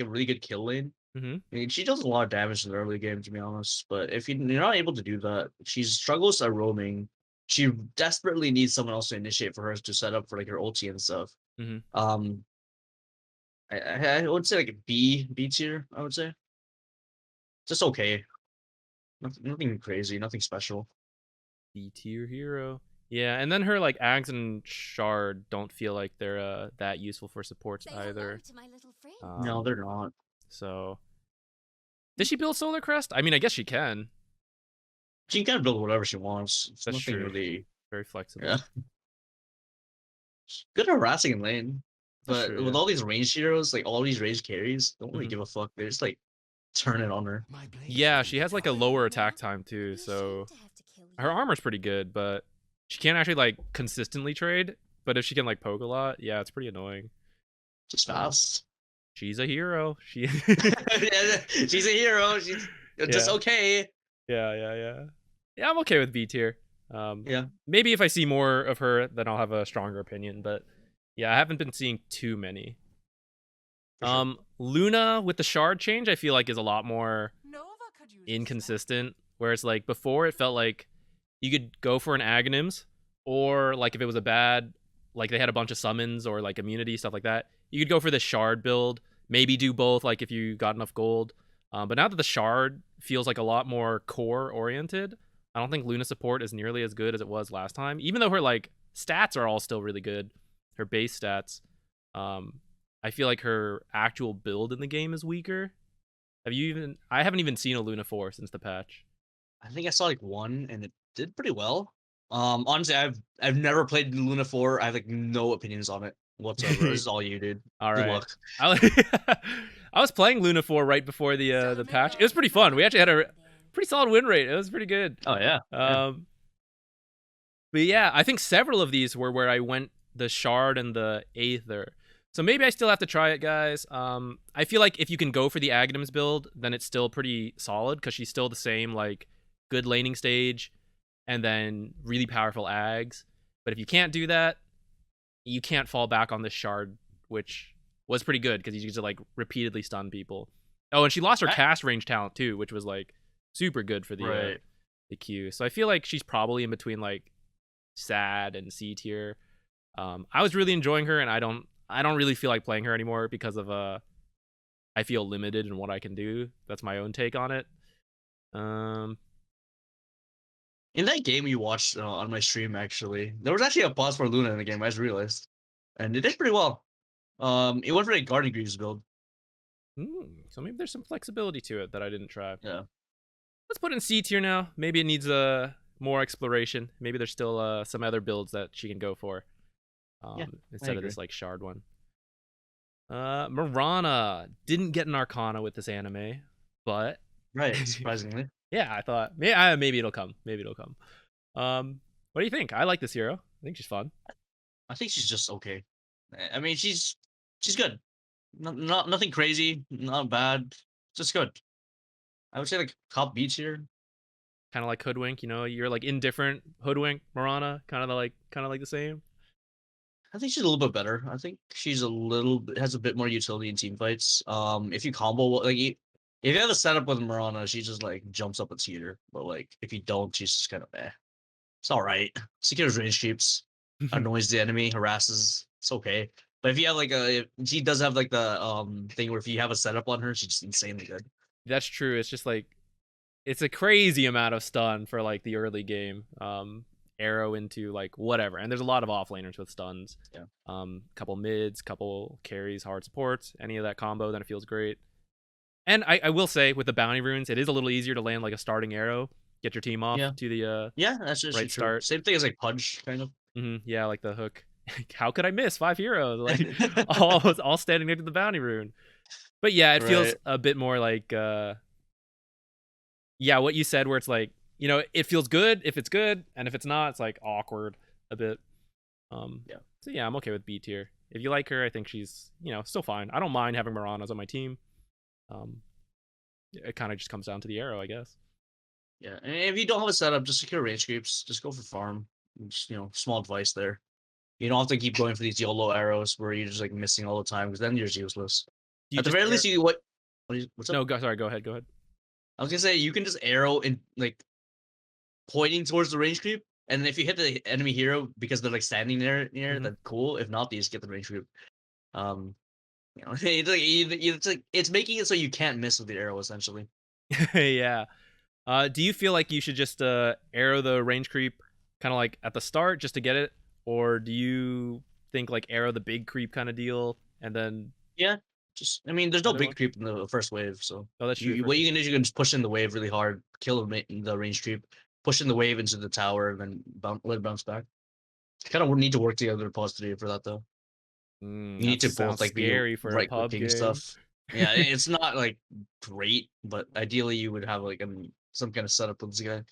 really good kill lane. Mhm. I mean, she does a lot of damage in the early game, to be honest. But if you're not able to do that, she struggles at roaming. She desperately needs someone else to initiate for her to set up for like her ulti and stuff. Mhm. Um, I would say like a B tier. I would say just okay. Nothing crazy. Nothing special. B tier hero. Yeah, and then her like Ags and Shard don't feel like they're that useful for supports either. No, they're not. So, did she build Solar Crest? I mean, I guess she can. She can kind of build whatever she wants. It's That's nothing true. really. Very flexible. Yeah. Good at harassing in lane. That's But true, with yeah. all these range heroes, like all these range carries, don't really Mhm. give a fuck. They just like turn it on her. Yeah, she has like a lower attack time too, so her armor's pretty good, but she can't actually like consistently trade. But if she can like poke a lot, yeah, it's pretty annoying. She's fast. She's a hero. She She's a hero. She's just Yeah. okay. Yeah. Yeah, I'm okay with B tier. Yeah. Maybe if I see more of her, then I'll have a stronger opinion. But yeah, I haven't been seeing too many. For sure. Luna with the shard change, I feel like is a lot more inconsistent. Whereas like before, it felt like you could go for an Aghanims, or like if it was a bad, like they had a bunch of summons or like immunity stuff like that, you could go for the shard build. Maybe do both, like if you got enough gold. But now that the shard feels like a lot more core oriented, I don't think Luna support is nearly as good as it was last time. Even though her like stats are all still really good, her base stats. I feel like her actual build in the game is weaker. I haven't even seen a Luna 4 since the patch. I think I saw like one and it did pretty well. Honestly, I've never played Luna 4. I have like no opinions on it whatsoever. This is all you, dude. All Good right. luck. I was playing Luna 4 right before the patch. It was pretty fun. We actually had a pretty solid win rate. It was pretty good. Oh yeah. But yeah, I think several of these were where I went the shard and the aether. So maybe I still have to try it, guys. I feel like if you can go for the Aghanims build, then it's still pretty solid because she's still the same, like, good laning stage and then really powerful Ags. But if you can't do that, you can't fall back on this shard, which was pretty good because you used to, like, repeatedly stun people. Oh, and she lost her cast range talent, too, which was, like, super good for the Q. So I feel like she's probably in between, like, sad and C tier. I was really enjoying her, and I don't really feel like playing her anymore because of I feel limited in what I can do. That's my own take on it. In that game you watched on my stream, actually, there was actually a pause for Luna in the game. I just realized, and it did pretty well. It went for a Garden Greaves build. So maybe there's some flexibility to it that I didn't try. Yeah. Let's put it in C tier now. Maybe it needs more exploration. Maybe there's still some other builds that she can go for. Instead of this like shard one. Mirana didn't get an Arcana with this anime, but right, surprisingly. Yeah, I thought maybe it'll come. What do you think? I like this hero. I think she's fun. I think she's just okay. I mean, she's good. Not nothing crazy, not bad, just good. I would say like top beats here. Kind of like Hoodwink, you know, you're like indifferent. Hoodwink, Mirana, kind of like the same. I think she's a little bit better. I think she's has a bit more utility in team fights. If you combo like if you have a setup with Mirana, she just like jumps up a tier. But like if you don't, she's just kind of It's all right. Secures range creeps, annoys the enemy, harasses. It's okay. But if you have like she does have like the thing where if you have a setup on her, she's just insanely good. That's true. It's just like it's a crazy amount of stun for like the early game. Arrow into like whatever, and there's a lot of offlaners with stuns. Yeah. Couple mids, couple carries, hard supports, any of that combo, then it feels great. And I will say with the bounty runes, it is a little easier to land like a starting arrow, get your team off to the that's just right start. Same thing as like Pudge, kind of. Yeah, like the hook. How could I miss 5 heroes? Like all standing next to the bounty rune. But yeah, it feels Right. a bit more like yeah, what you said, where it's like, you know, it feels good if it's good, and if it's not, it's like awkward a bit. Yeah. So yeah, I'm okay with B tier. If you like her, I think she's, you know, still fine. I don't mind having Miranas on my team. It kind of just comes down to the arrow, I guess. Yeah. And if you don't have a setup, just secure range creeps. Just go for farm. Just, you know, small advice there. You don't have to keep going for these YOLO arrows where you're just like missing all the time, because then you're just useless. Do you At the just very least, you what's up? No, sorry, go ahead, go ahead. I was gonna say you can just arrow in like pointing towards the range creep, and then if you hit the enemy hero because they're like standing there near, then cool. If not, you just get the range creep. You know, it's making it so you can't miss with the arrow essentially. Yeah. Do you feel like you should just arrow the range creep kind of like at the start just to get it, or do you think like arrow the big creep kind of deal and then? Yeah, just I mean, there's no Other one? big creep in the first wave, so Oh, that's true. what you can do is you can just push in the wave really hard, kill the range creep, push in the wave into the tower, and then let it bounce back. Kind of need to work together positively for that though. You That need to both sounds like be scary for a right pub clicking game. stuff. Yeah, it's not like great, but ideally you would have like some kind of setup with this guy.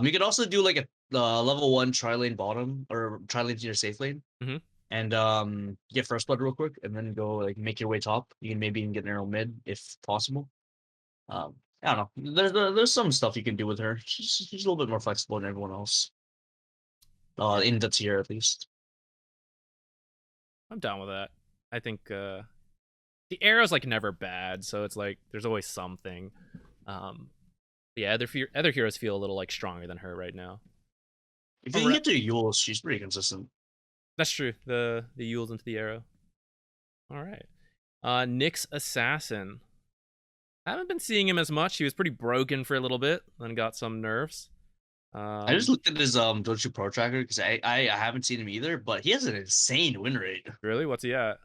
You could also do like a level 1 tri lane bottom or tri lane to your safe lane, Mhm. and get first blood real quick, and then go like make your way top. You can maybe even get an arrow mid if possible. I don't know. There's some stuff you can do with her. She's a little bit more flexible than everyone else. In the tier at least. I'm down with that. I think the arrow's like never bad, so it's like there's always something. Yeah, other heroes feel a little like stronger than her right now. If you can get to Yules, she's pretty consistent. That's true. The Yules into the arrow. All right. Nyx Assassin. I haven't been seeing him as much. He was pretty broken for a little bit, then got some nerfs. I just looked at his Dota Pro tracker because I haven't seen him either, but he has an insane win rate. Really? What's he at?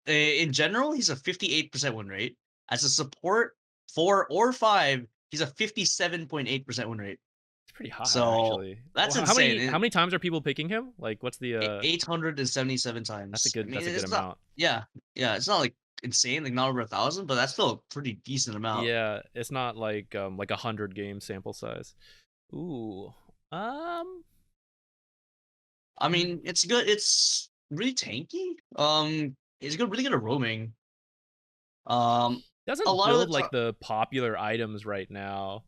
In general, he's a 58% win rate. As a support 4 or 5, he's a 57.8% win rate. It's pretty high, So actually. that's Well, insane. how many times are people picking him? Like, what's the 877 times. That's a good. I mean, That's a good it's not. amount. Yeah, it's not like insane, like not over 1,000, but that's still a pretty decent amount. Yeah, it's not like 100 game sample size. Ooh. I mean, it's good. It's really tanky. It's good, really good at roaming. A Doesn't lot of the build time, like the popular items right now.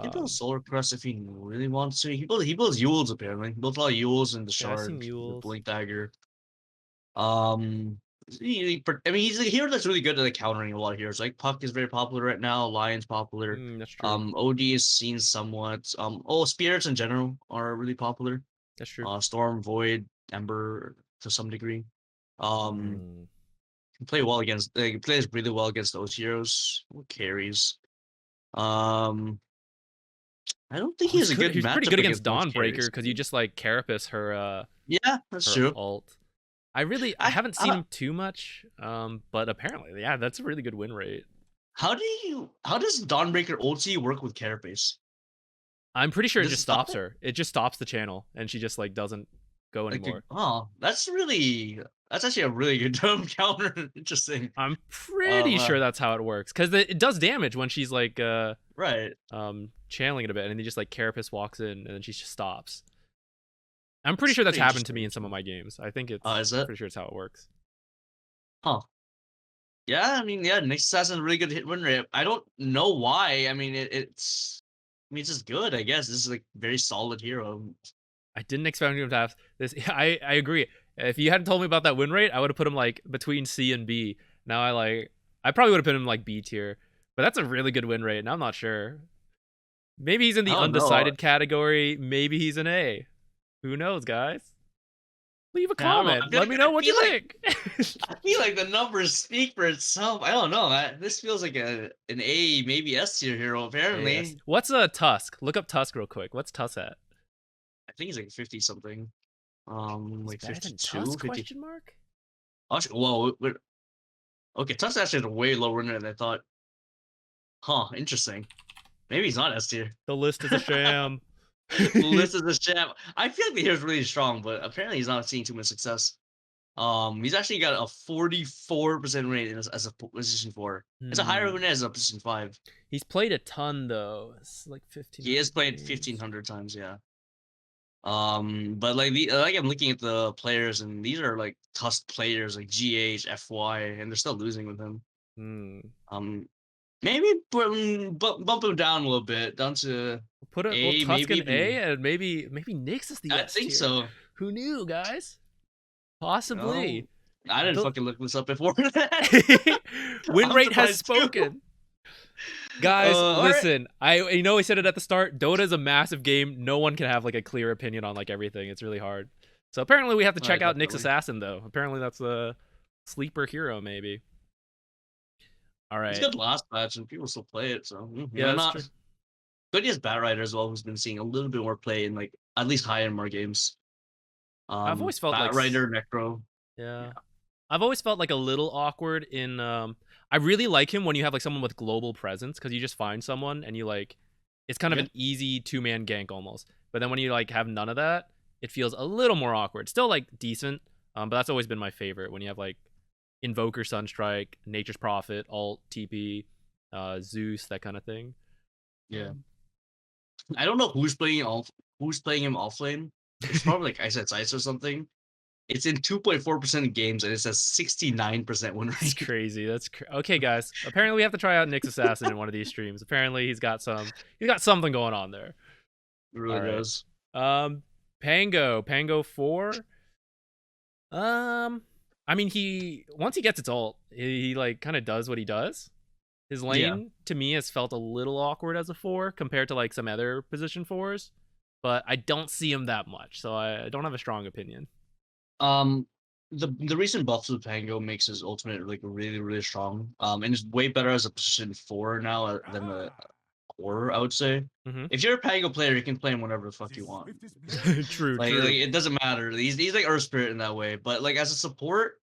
he builds Solar Crest if he really wants to. He builds Yules apparently. He built a lot of Yules and the Yeah, I've seen Shard, the Yules. Blink Dagger. I mean, he's a hero that's really good at like countering a lot of heroes. Like Puck is very popular right now. Lion's popular. That's true. OD is seen somewhat. Spirits in general are really popular. That's true. Storm, Void, Ember to some degree. Mm. Can play well against. He plays really well against those heroes. Carries. I don't think he has a good He's pretty matchup good against most Dawnbreaker carries. because you just like carapace her Yeah, that's her true. alt. I haven't seen him too much, but apparently, yeah, that's a really good win rate. How does Dawnbreaker ulti work with Carapace? I'm pretty sure it Does just it stop stops her. It just stops the channel, and she just like doesn't go anymore. That's actually a really good counter. Interesting. I'm pretty sure that's how it works because it does damage when she's like right. channeling it a bit, and then just like Carapace walks in, and then she just stops. I'm pretty sure that's happened to me in some of my games. I think it's. Is it? Pretty sure it's how it works. Huh. Yeah, I mean, Nyx Assassin a really good hit win rate. I don't know why. I mean, it's just good. I guess this is like very solid hero. I didn't expect him to have this. I agree. If you hadn't told me about that win rate, I would have put him like between C and B. Now I probably would have put him like B tier. But that's a really good win rate, and I'm not sure. Maybe he's in the undecided category. Maybe he's an A. Who knows, guys? Leave a comment. Let me know what you think. I feel like the numbers speak for itself. I don't know. This feels like an A, maybe S tier hero. Apparently. Yes. What's a Tusk? Look up Tusk real quick. What's Tusk at? I think he's like 50 something. Like 52. Tusk, 50. question mark? Whoa. Okay, Tusk actually has a way lower winner than I thought. Huh, interesting. Maybe he's not S tier. The list is a sham. The list is a sham. I feel like the hero's really strong, but apparently he's not seeing too much success. He's actually got a 44% rate as a position 4. It's a higher win rate as a position 5. He's played a ton though. It's like 15. He has played 1,500 times, yeah. But like like I'm looking at the players, and these are like Tusk players like GH, FY, and they're still losing with him. Maybe bump him down a little bit, down to put it A, Tusk maybe in A, and maybe Nyx is the I S think tier. so. Who knew, guys? Possibly. No, I didn't fucking look this up before. Win rate has spoken. Guys, listen. Right. I said it at the start. Dota is a massive game. No one can have like a clear opinion on like everything. It's really hard. So apparently we have to check out Nyx Assassin though. Apparently that's a sleeper hero maybe. All right. He's good last match and people still play it. So yeah, not. True. Good as Batrider as well, who's been seeing a little bit more play in like at least high end more games. I've always felt Batrider, Necro. Yeah. I've always felt like a little awkward in I really like him when you have like someone with global presence, because you just find someone and you like it's kind of an easy 2-man gank almost. But then when you like have none of that, it feels a little more awkward. Still like decent, but that's always been my favorite when you have like Invoker, Sunstrike, Nature's Prophet, Alt, TP, Zeus, that kind of thing. Yeah. I don't know who's playing him offlane. It's probably like Ice or something. It's in 2.4% of games, and it says 69% win rate. That's crazy. Okay, guys. Apparently, we have to try out Nyx Assassin in one of these streams. Apparently, he's got something going on there. It really does. Pango 4. I mean, once he gets its ult, he like kind of does what he does. His lane to me has felt a little awkward as a 4 compared to like some other position 4s, but I don't see him that much, so I don't have a strong opinion. The recent buffs with Pango makes his ultimate like really, really strong. And it's way better as a position 4 now than the core, I would say. If you're a Pango player, you can play him whenever the fuck you want. True. Like it doesn't matter. He's like Earth Spirit in that way. But like as a support,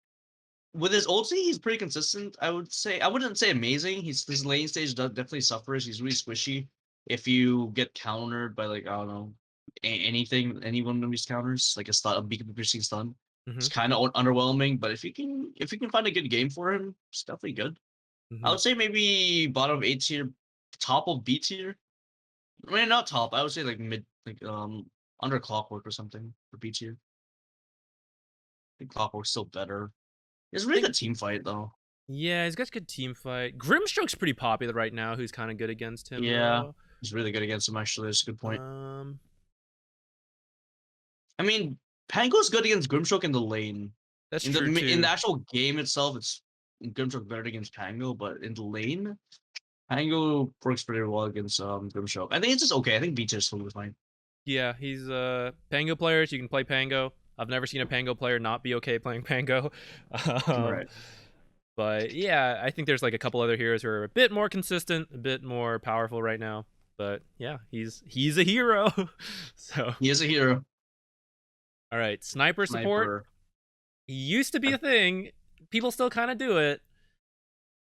with his ulti, he's pretty consistent. I would say. I wouldn't say amazing. His lane stage definitely suffers. He's really squishy. If you get countered by like I don't know any one of these counters, like a beacon piercing stun. It's kind of underwhelming, but if you can find a good game for him, it's definitely good. I would say maybe bottom of A tier, top of B tier. I mean, not top. I would say like mid, like under Clockwerk or something for B tier. I think Clockwerk's still better. It's really good team fight though. Yeah, he's got good team fight. Grimstroke's pretty popular right now. Who's kind of good against him? Yeah, he's really good against him. Actually, that's a good point. I mean, Pango's good against Grimstroke in the lane. That's true too. In the actual game itself, it's Grimstroke better against Pango, but in the lane, Pango works pretty well against Grimstroke. I think it's just okay. I think B tier is totally fine. Yeah, he's Pango players. You can play Pango. I've never seen a Pango player not be okay playing Pango. Right. But yeah, I think there's like a couple other heroes who are a bit more consistent, a bit more powerful right now. But yeah, he's a hero. So he is a hero. All right, sniper support. He used to be a thing. People still kind of do it.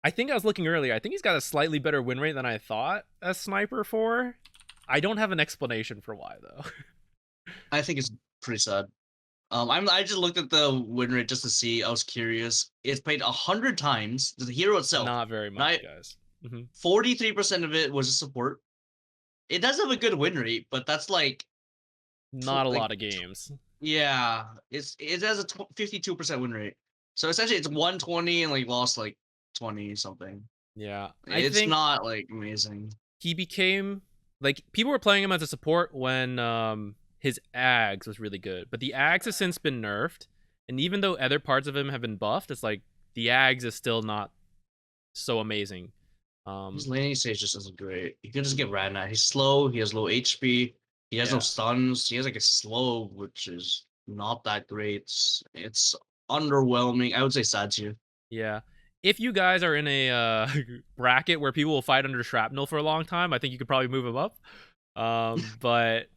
I think I was looking earlier. I think he's got a slightly better win rate than I thought as sniper 4. I don't have an explanation for why though. I think it's pretty sad. I just looked at the win rate just to see. I was curious. It's played 100 times. The hero itself, not very much, guys. 43% of it was a support. It does have a good win rate, but that's like not a lot of games. Yeah, it has a 52% win rate. So essentially, it's 120 and like lost like 20 something. Yeah, it's not like amazing. He became like people were playing him as a support when his Ags was really good, but the Ags has since been nerfed, and even though other parts of him have been buffed, it's like the Ags is still not so amazing. His laning stage just isn't great. You can just get ran at. He's slow. He has low HP. He has no stuns. He has like a slow, which is not that great. It's underwhelming. I would say sad tier. Yeah. If you guys are in a bracket where people will fight under shrapnel for a long time, I think you could probably move him up. But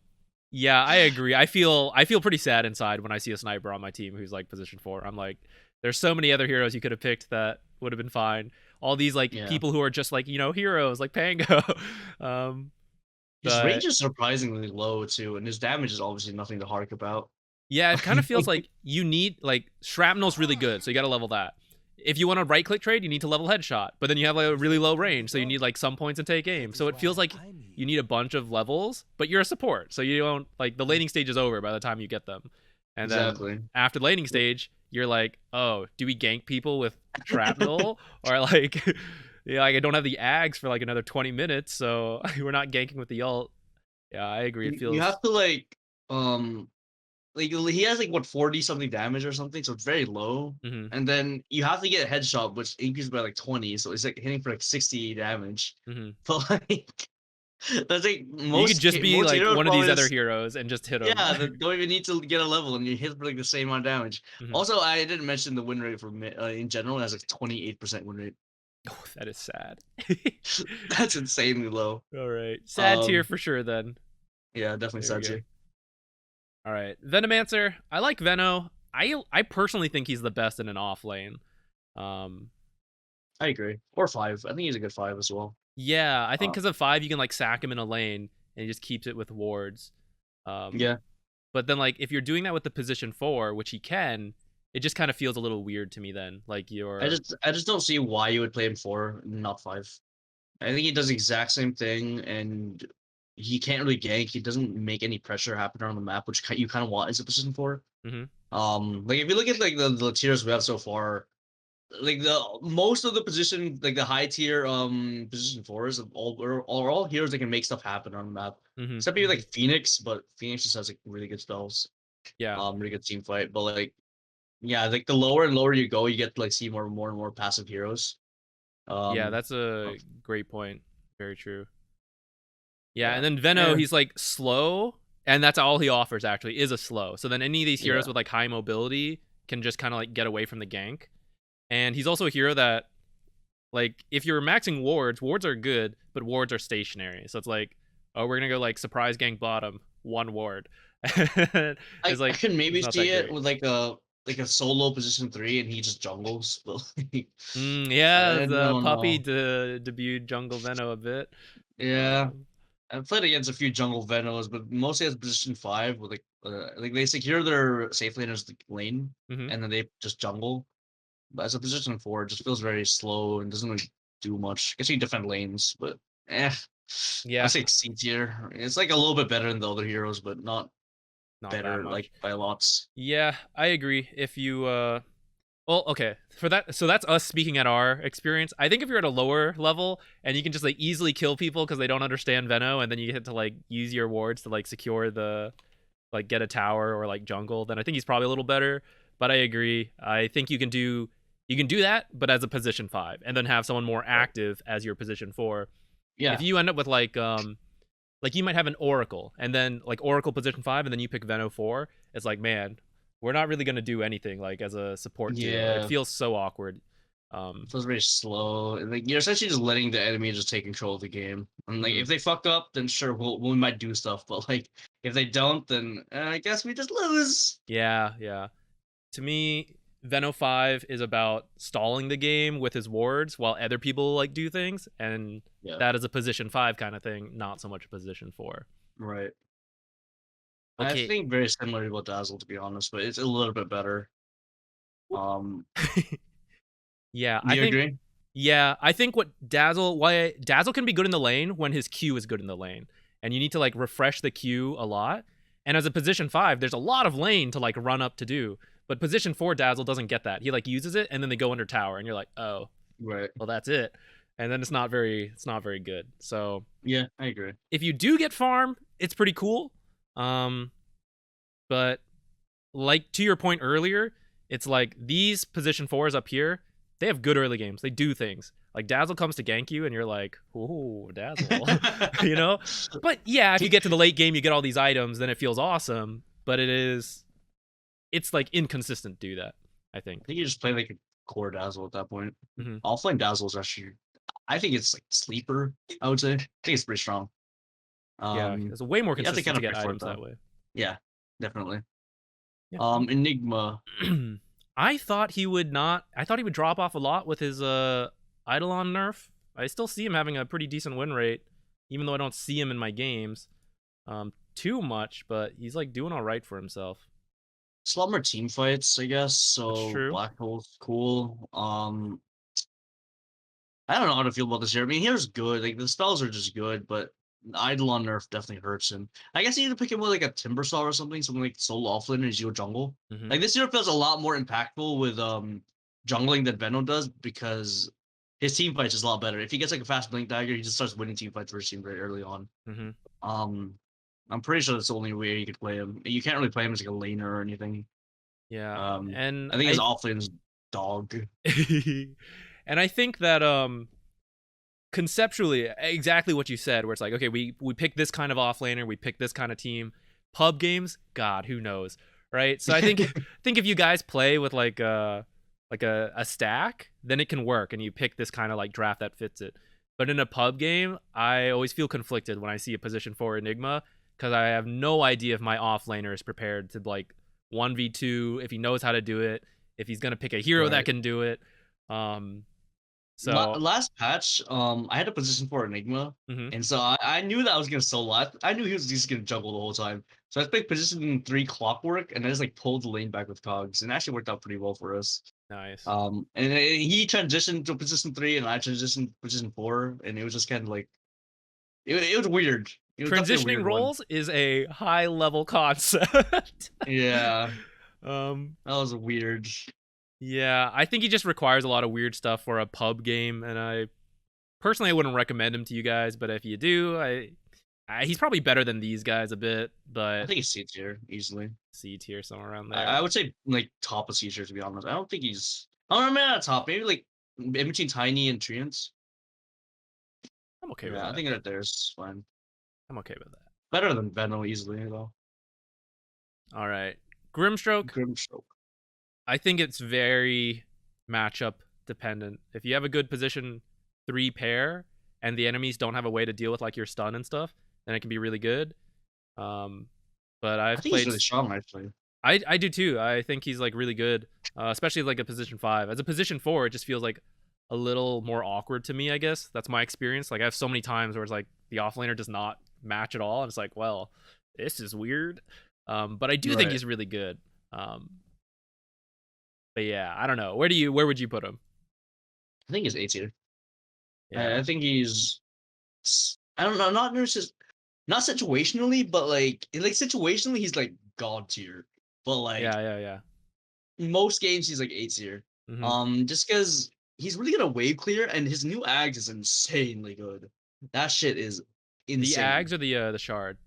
yeah, I agree. I feel pretty sad inside when I see a sniper on my team who's like position 4. I'm like, there's so many other heroes you could have picked that would have been fine. All these like people who are just like, heroes like Pango. His range is surprisingly low too, and his damage is obviously nothing to hark about. Yeah, it kind of feels like you need like shrapnel's really good, so you got to level that. If you want to right click trade, you need to level headshot, but then you have like a really low range, so you need like some points and take aim. So it feels like you need a bunch of levels, but you're a support, so you don't like the laning stage is over by the time you get them. And Exactly. then after laning stage, you're like, oh, do we gank people with shrapnel or like, yeah, like I don't have the ags for like another 20 minutes, so we're not ganking with the ult. Yeah, I agree. It feels You have to like he has like what 40 something damage or something, so it's very low. mm-hmm, And then you have to get a headshot, which increases by like 20, so it's like hitting for like 60 damage. mm-hmm. But like that's like You could just be most like heroes one of these probably other just, heroes and just hit them. yeah, they don't even need to get a level, and you hit for like the same amount of damage. Mm-hmm. Also, I didn't mention the win rate for in general. It has like 28% win rate. Oh, that is sad. That's insanely low. All right, sad tier for sure. Then Yeah, definitely there we sad go. tier. All right, Venomancer. I like Veno. I personally think he's the best in an off lane. I agree. Or 5. I think he's a good 5 as well. Yeah, I think because of 5, you can like sack him in a lane and he just keeps it with wards. Yeah. But then like if you're doing that with the position 4, which he can, it just kind of feels a little weird to me then. Like you're I just don't see why you would play him 4, not 5. I think he does the exact same thing, and he can't really gank. He doesn't make any pressure happen on the map, which you kind of want as a position 4. Like if you look at like the tiers we have so far, like the most of the position, like the high tier position 4s are all heroes that can make stuff happen on the map. Except maybe like Phoenix, but Phoenix just has like really good spells. Yeah. Really good team fight. But like yeah, like the lower and lower you go, you get to like see more and more passive heroes. Yeah, that's a great point. Very true. Yeah, and then Veno, he's like slow, and that's all he offers actually is a slow. So then any of these heroes with like high mobility can just kind of like get away from the gank. And he's also a hero that, like, if you're maxing wards are good, but wards are stationary. So it's like, oh, we're gonna go like surprise gank bottom, 1 ward. I like, can maybe see it with like a solo position 3 and he just jungles. But like, yeah, the puppy debuted jungle Veno a bit. Yeah. I've played against a few jungle Venos, but mostly as position 5 with like they secure their safe laner's lane and then they just jungle. But as a position 4, it just feels very slow and doesn't really do much. I guess you defend lanes, but yeah. I say C tier. It's like a little bit better than the other heroes, but not better like by lots. Yeah, I agree. If you well, okay. For that, so that's us speaking at our experience. I think if you're at a lower level and you can just like easily kill people because they don't understand Veno, and then you get to like use your wards to like secure the like get a tower or like jungle, then I think he's probably a little better. But I agree. I think you can do that, but as a position 5, and then have someone more active as your position 4. Yeah. If you end up with like you might have an Oracle, and then like Oracle position 5, and then you pick Veno 4. It's like, man, we're not really gonna do anything like as a support tier. It feels so awkward. It feels very slow. Like you're essentially just letting the enemy just take control of the game. And like if they fuck up, then sure we might do stuff. But like if they don't, then I guess we just lose. Yeah. To me, Veno 5 is about stalling the game with his wards while other people like do things, and that is a position 5 kind of thing, not so much a position 4. Right. Okay. I think very similar to Dazzle, to be honest, but it's a little bit better. Yeah, I think. Agree? Yeah, I think why Dazzle can be good in the lane when his Q is good in the lane, and you need to like refresh the Q a lot. And as a position 5, there's a lot of lane to like run up to do. But position 4 Dazzle doesn't get that. He like uses it and then they go under tower and you're like, oh, right. Well, that's it. And then it's not very good. So yeah, I agree. If you do get farm, it's pretty cool. But like to your point earlier, it's like these position 4s up here, they have good early games. They do things. Like Dazzle comes to gank you and you're like, ooh, Dazzle. You know? But yeah, if you get to the late game, you get all these items, then it feels awesome. But it's like inconsistent to do that, I think. I think you just play like a core Dazzle at that point. Offlane Dazzle is actually, I think it's like sleeper, I would say. I think it's pretty strong. Yeah, it's way more consistent to get items that way. Yeah, definitely. Yeah. Enigma. I thought he would drop off a lot with his Eidolon nerf. I still see him having a pretty decent win rate, even though I don't see him in my games too much, but he's like doing all right for himself. It's a lot more team fights, I guess. That's So true. Black Hole's cool. I don't know how to feel about this here. I mean, here's good. Like the spells are just good, but Idle on Nerf definitely hurts him. I guess you need to pick him with like a Timbersaw or something like solo offlane and zero jungle. Hmm. Like this hero feels a lot more impactful with jungling than Venom does because his team fights is a lot better. If he gets like a fast blink dagger, he just starts winning team fights versus team very early on. Hmm. Um, I'm pretty sure that's the only way you could play him. You can't really play him as like a laner or anything. Yeah, Um, and I think his offlane's dog. and I think that conceptually exactly what you said, where it's like, okay, we pick this kind of offlaner, we pick this kind of team. Pub games, God, who knows, right? So I think if you guys play with like a stack, then it can work, and you pick this kind of like draft that fits it. But in a pub game, I always feel conflicted when I see a position 4 Enigma because I have no idea if my offlaner is prepared to like 1v2, if he knows how to do it, if he's gonna pick a hero that Right. can do it. So Last patch, I had a position for Enigma, mhm. and so I knew that I was gonna solo. I knew he was just gonna juggle the whole time. So I picked position 3 Clockwerk, and I just like pulled the lane back with Cogs, and it actually worked out pretty well for us. Nice. And he transitioned to position 3, and I transitioned to position 4, and it was just kind of like it was weird. It was definitely a Transitioning weird one. roles is a high level concept. Yeah, um, that was weird. yeah, I think he just requires a lot of weird stuff for a pub game, and I personally I wouldn't recommend him to you guys. But if you do, he's probably better than these guys a bit, I but think he's C tier easily. C tier somewhere around I there. would say like top of C tier to be honest. I don't think he's. I don't know, maybe not top. Maybe like in between Tiny and Treants. I'm okay with Yeah, I that. think right there's fine. I'm okay with that. Better than Veno easily though. All right, Grimstroke. Grimstroke. I think it's very matchup dependent. If you have a good position 3 pair and the enemies don't have a way to deal with like your stun and stuff, then it can be really good. Um, but I I've think he's played. really strong actually. I do too. I think he's like really good, especially like a position 5. As a position 4, it just feels like a little more awkward to me. I guess that's my experience. Like I have so many times where it's like the offlaner does not match at all, and it's like, well, this is weird. But I do think Right. he's really good. Um, but yeah, I don't know. Where would you put him? I think he's A tier. Yeah. I think he's. I don't know. Not situationally, but like situationally, he's like god tier. But like Yeah, yeah, yeah. most games, he's like A tier. Hmm. Just because he's really good at wave clear, and his new Ags is insanely good. That shit is The insane. Ags or the Shard?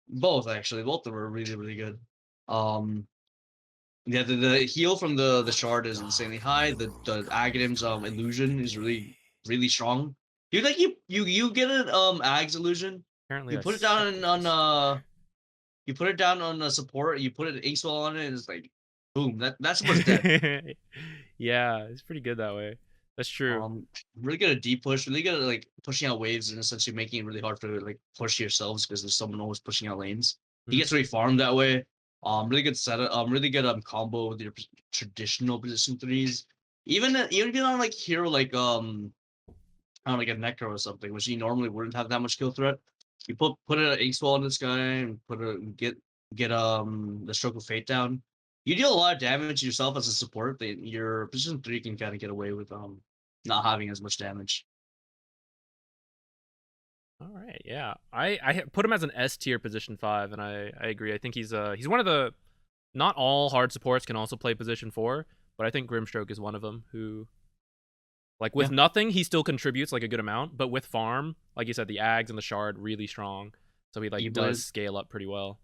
Both actually, both of them are really really good. Um, yeah, the heal from the shard is insanely high. The Aghanim's illusion is really strong. You like you get an Ag's illusion. Apparently, You I put it suck down at on this. you put it down on support. You put an Inkswell on it, and it's like boom. That support's dead. Yeah, it's pretty good that way. That's true. Um, really good at deep push. Really good at like pushing out waves and essentially making it really hard to like push yourselves because there's someone always pushing out lanes. He Hmm. gets really farmed that way. Really good setup. Really good combo with your traditional position 3s. Even on like hero like on like a Necro or something, which you normally wouldn't have that much kill threat. You put an Ink Swell on this guy and get the Stroke of Fate down. You deal a lot of damage yourself as a support. Your position 3 can kind of get away with not having as much damage. All right, yeah. I put him as an S tier position 5, and I agree. I think he's one of the not all hard supports can also play position 4, but I think Grimstroke is one of them who like with Yeah, nothing he still contributes like a good amount, but with farm, like you said, the Ags and the Shard really strong, so he like does E-Blade. scale up pretty well.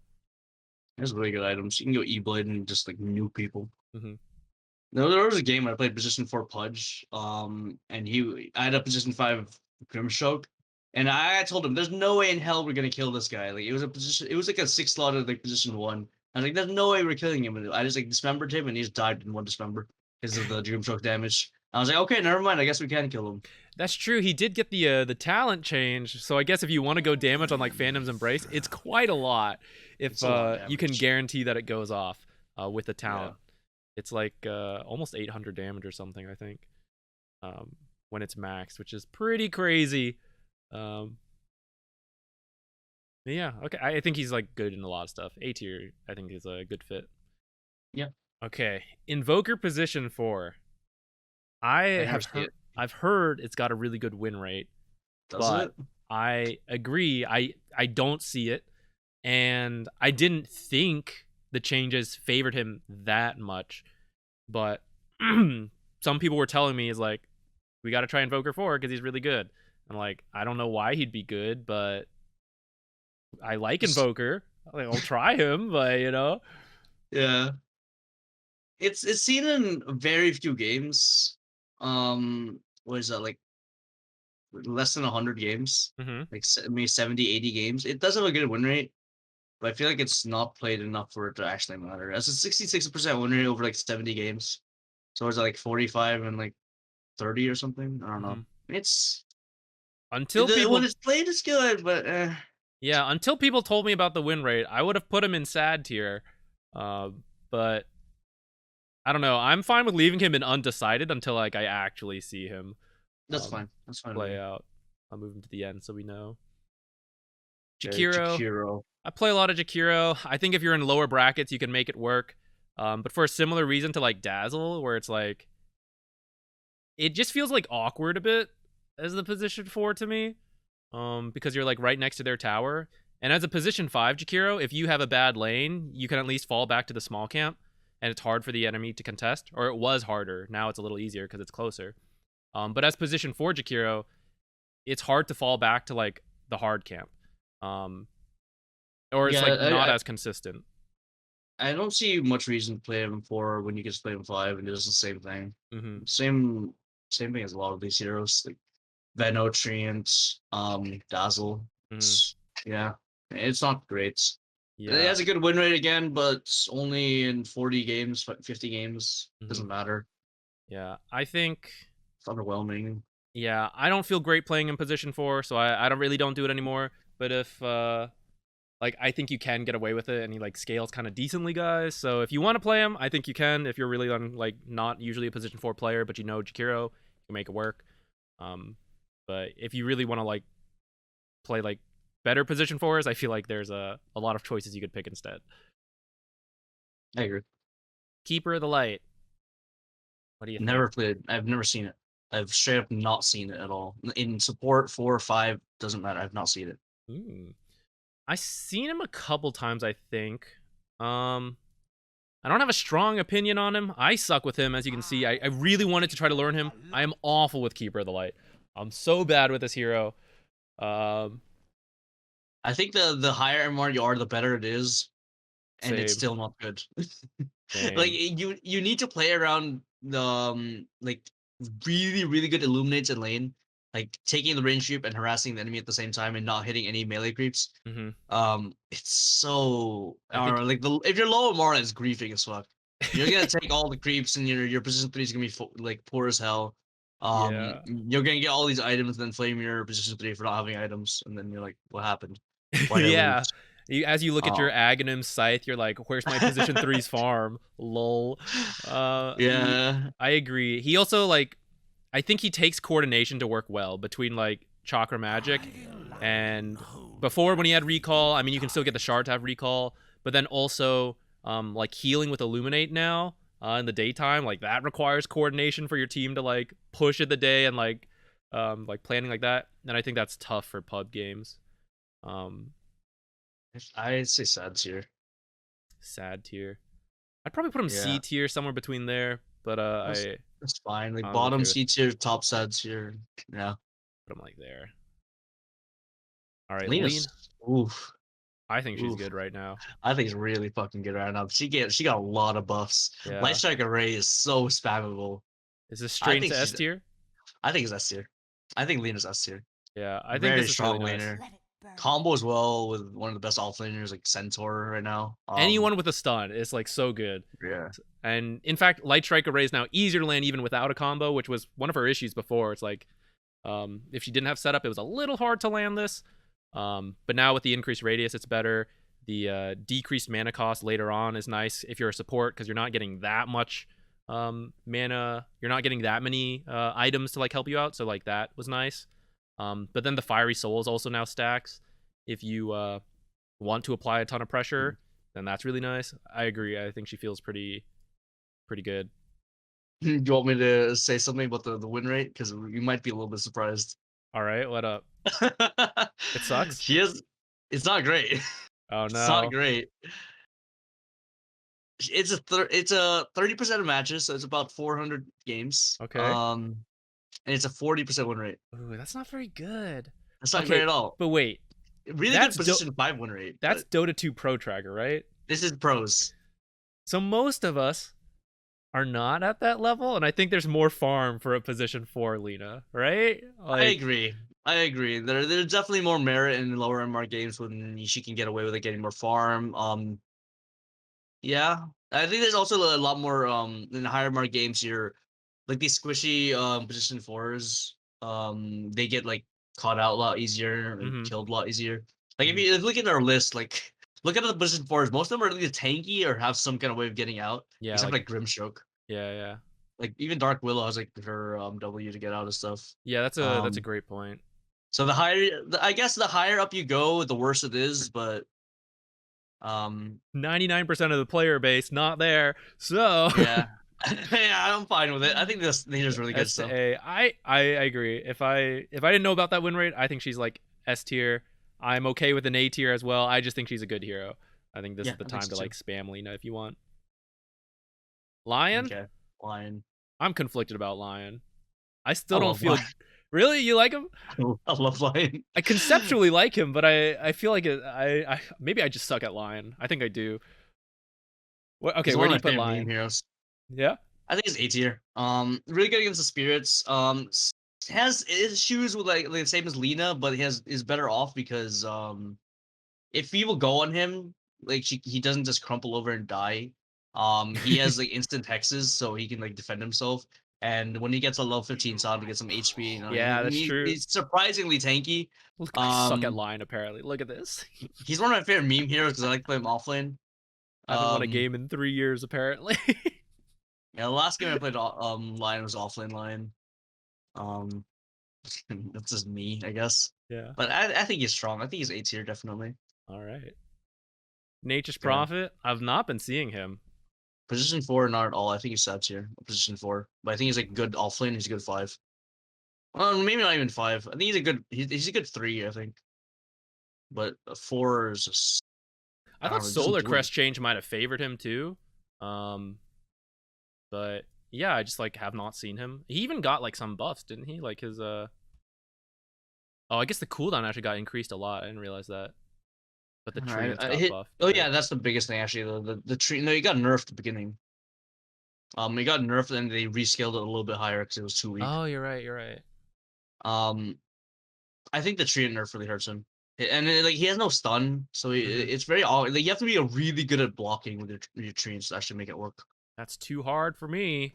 There's really good items. You can go E-Blade and just like nuke people. Hmm. No, there was a game where I played position 4 Pudge, and I had a position 5 Grimstroke, and I told him, "There's no way in hell we're gonna kill this guy." Like it was like a 6 slotted like position 1. I was like, "There's no way we're killing him." And I just like dismembered him, and he just died in one dismember because of the Grimstroke damage. I was like, "Okay, never mind. I guess we can kill him." That's true. He did get the talent change, so I guess if you want to go damage on like Phantom's Embrace, it's quite a lot. If It's a lot of you can damage. guarantee that it goes off with the Yeah, talent, it's like almost 800 damage or something. I think when it's maxed, which is pretty crazy. Um, yeah, okay. I think he's like good in a lot of stuff. A tier, I think, is a good fit. Yeah. Okay, Invoker position 4. I I never have see heard. it. I've heard it's got a really good win rate, Does but it? I agree. I don't see it, and I didn't think the changes favored him that much. But some people were telling me is like, we got to try Invoker 4 because he's really good. I'm like, I don't know why he'd be good, but I like Invoker. Like, I'll try him, but Yeah. It's seen in very few games. What is that, like less than 100 games? Mm-hmm. Like maybe 70, 80 games. It does have a good win rate, but I feel like it's not played enough for it to actually matter. That's a 66% win rate over like 70 games. So is it like 45 and like 30 or something? I don't know. Mm-hmm. It's Until people, when it's played, it's good, but yeah, until people told me about the win rate, I would have put him in sad tier. But I don't know. I'm fine with leaving him in undecided until like I actually see him that's fine. That's fine. play out. I'll move him to the end so we know. Okay, Jakiro. Jakiro. I play a lot of Jakiro. I think if you're in lower brackets, you can make it work. But for a similar reason to like Dazzle, where it's like, it just feels like awkward a bit as the position 4 to me. Because you're like right next to their tower. And as a position 5 Jakiro, if you have a bad lane, you can at least fall back to the small camp, and it's hard for the enemy to contest. Or it was harder. Now it's a little easier because it's closer. But as position 4 Jakiro, it's hard to fall back to like the hard camp. Or it's Yeah, like not as consistent. I don't see much reason to play him 4 when you can just play him 5 and it does the same thing. Mm-hmm. Same thing as a lot of these heroes, like Veno, Treant, Dazzle. Yeah, it's not great. Yeah. It has a good win rate again, but only in 40 games, 50 games. Doesn't matter. Yeah, I think it's underwhelming. Yeah, I don't feel great playing in position 4, so I don't do it anymore. But if like I think you can get away with it, and he like scales kind of decently, guys. So if you want to play him, I think you can. If you're really on like not usually a position 4 player, but you know Jakiro, you can make it work. But if you really want to like play like better position 4s, I feel like there's a lot of choices you could pick instead. I agree. Keeper of the Light. What do you think? Never played. I've never seen it. I've straight up not seen it at all. In support 4 or 5, doesn't matter. I've not seen it. I've seen him a couple times, I think. I don't have a strong opinion on him. I suck with him, as you can see. I really wanted to try to learn him. I am awful with Keeper of the Light. I'm so bad with this hero. I think the higher MR you are, the better it is, and it's still not good. Like you need to play around the like really good illuminates in lane, like taking the range creep and harassing the enemy at the same time and not hitting any melee creeps. It's so if you're low MR, it's griefing as fuck. You're gonna take all the creeps and your position 3 is gonna be like poor as hell. You're gonna get all these items and then flame your position 3 for not having items, and then you're like, what happened? Yeah. As you look at your Aghanim Scythe, you're like, where's my position 3's farm? Lol. Yeah. I agree. He also, like, I think he takes coordination to work well between, like, Chakra Magic and before when he had Recall. I mean, you can still get the Shard to have Recall, but then also, like, healing with Illuminate now in the daytime. Like, that requires coordination for your team to, like, push in the day and, like planning like that. And I think that's tough for pub games. I'd say sad tier. Sad tier. I'd probably put him C tier, somewhere between there. But that's fine. Like bottom C tier, top sad tier. Yeah. Put him like there. All right, Lina. Oof. I think she's good right now. I think it's really fucking good right now. She got a lot of buffs. Yeah. Lightstrike Array is so spammable. Is this straight into S tier? I think it's S tier. I think Lina's S tier. Yeah, I think very this is strong really laner. Nice. Combo as well with one of the best offlaners like Centaur right now. Anyone with a stun is like so good. Yeah. And in fact, Lightstrike Array is now easier to land even without a combo, which was one of her issues before. It's like if she didn't have setup, it was a little hard to land this. But now with the increased radius, it's better. The decreased mana cost later on is nice if you're a support, because you're not getting that much mana. You're not getting that many items to like help you out. So like that was nice. But then the Fiery Souls also now stacks if you want to apply a ton of pressure. then that's really nice. I agree. I think she feels pretty good. Do you want me to say something about the win rate? Because you might be a little bit surprised. All right, what up? It sucks. She is. It's not great. Oh It's not no. great. It's a 30% of matches, so it's about 400 games. Okay. And it's a 40% win rate. Ooh, that's not very good. That's not Okay, great at all. but wait, Really that's good position 5 win rate. that's But Dota 2 Pro Tracker, right? this is pros. So most of us are not at that level, and I think there's more farm for a position 4 Lina, right? Like, I agree. I agree. There's definitely more merit in lower MR games when she can get away with it, getting more farm. Yeah, I think there's also a lot more in higher mark games here, like these squishy position 4's. They get like caught out a lot easier and Mhm. killed a lot easier. Like if you look at our list, like look at the position 4's, most of them are either tanky or have some kind of way of getting out. Yeah, Except like like Grimstroke. yeah. Like even Dark Willow has like her W to get out of stuff. Yeah, that's a great point. So I guess the higher up you go, the worse it is. But 99% of the player base not there. So yeah, yeah, I'm fine with it. I think this leader's really good. S So to A. I agree. If I didn't know about that win rate, I think she's like S tier. I'm okay with an A tier as well. I just think she's a good hero. I think this is the I think time so to like too. spam Lina if you want. Lion? Okay, Lion. I'm conflicted about Lion. I I still don't love feel Lion. Really? You like him? I love Lion. I conceptually like him, but I feel like I maybe I just suck at Lion. I think I do. Okay, He's where one do of you my put favorite Lion? meme heroes. Yeah? I think it's A tier. Really good against the spirits. Has issues with like the same as Lina, but is better off because if people go on him, like he doesn't just crumple over and die. He has like instant hexes, so he can like defend himself. And when he gets a low 15 sod to get some HP, Yeah, that's true. he's surprisingly tanky. Look, I suck at Um, Lion apparently. Look at this. he's one of my favorite meme heroes because I like playing him offlane. I haven't won a Um, game in 3 years apparently. yeah, the last game I played Lion was offlane Lion. Um, that's just me, I guess. Yeah. But I think he's strong. I think he's A tier definitely. All right. Nature's Yeah. Prophet. I've not been seeing him. Position 4, not at all. I think he's sad tier. Position 4, but I think he's like good offlane. He's a good 5. Well, maybe not even 5. I think he's a good 3. I think, but a 4 is just, I I don't thought know. It doesn't Solar do anything. Crest change might have favored him too. But yeah, I just like have not seen him. He even got like some buffs, didn't he? Like his Oh, I guess the cooldown actually got increased a lot. I didn't realize that. But the treants got buffed. Oh right? yeah, that's the biggest thing actually. The tree. No, he got nerfed at the beginning. He got nerfed and they rescaled it a little bit higher because it was too weak. Oh, you're right. You're right. I think the Treant nerf really hurts him, and like he has no stun, so Mhm. it's very like you have to be really good at blocking with your Treants to actually make it work. That's too hard for me.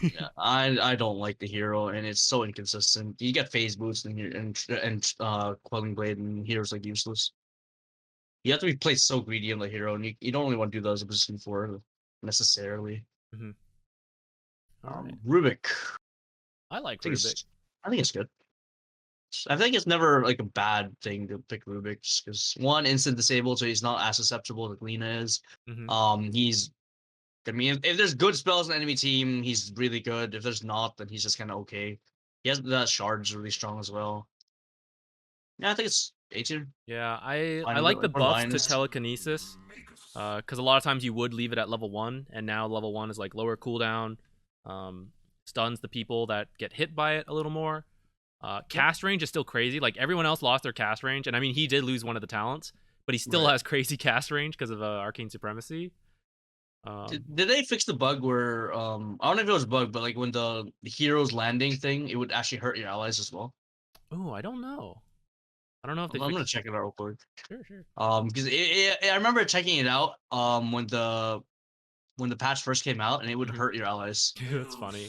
Yeah, I don't like the hero, and it's so inconsistent. You get phase boost and Quelling Blade, and heroes like useless. You have to be played so greedy in the hero, and you don't really want to do those in position 4 necessarily. Mhm. All right. Rubick, I like I think Rubick. it's good. I think it's never like a bad thing to pick Rubick just because one instant disabled, so he's not as susceptible as Lina is. Mhm. He's I mean, if there's good spells on the enemy team, he's really good. If there's not, then he's just kind of okay. He has that shard's really strong as well. Yeah, I think it's A tier. Yeah, I Fine with like it, the like, or buffs to Lioness. telekinesis. Because a lot of times you would leave it at level 1, and now level 1 is like lower cooldown, stuns the people that get hit by it a little more. Cast range is still crazy. Like everyone else lost their cast range, and I mean he did lose one of the talents, but he still Right. has crazy cast range because of Arcane Supremacy. Did they fix the bug where I don't know if it was a bug, but like when the hero's landing thing, it would actually hurt your allies as well. Oh, I don't know. I don't know if they I'm gonna fixed. check it out real quick. Sure. Because I remember checking it out when the patch first came out, and it would hurt your allies. That's funny.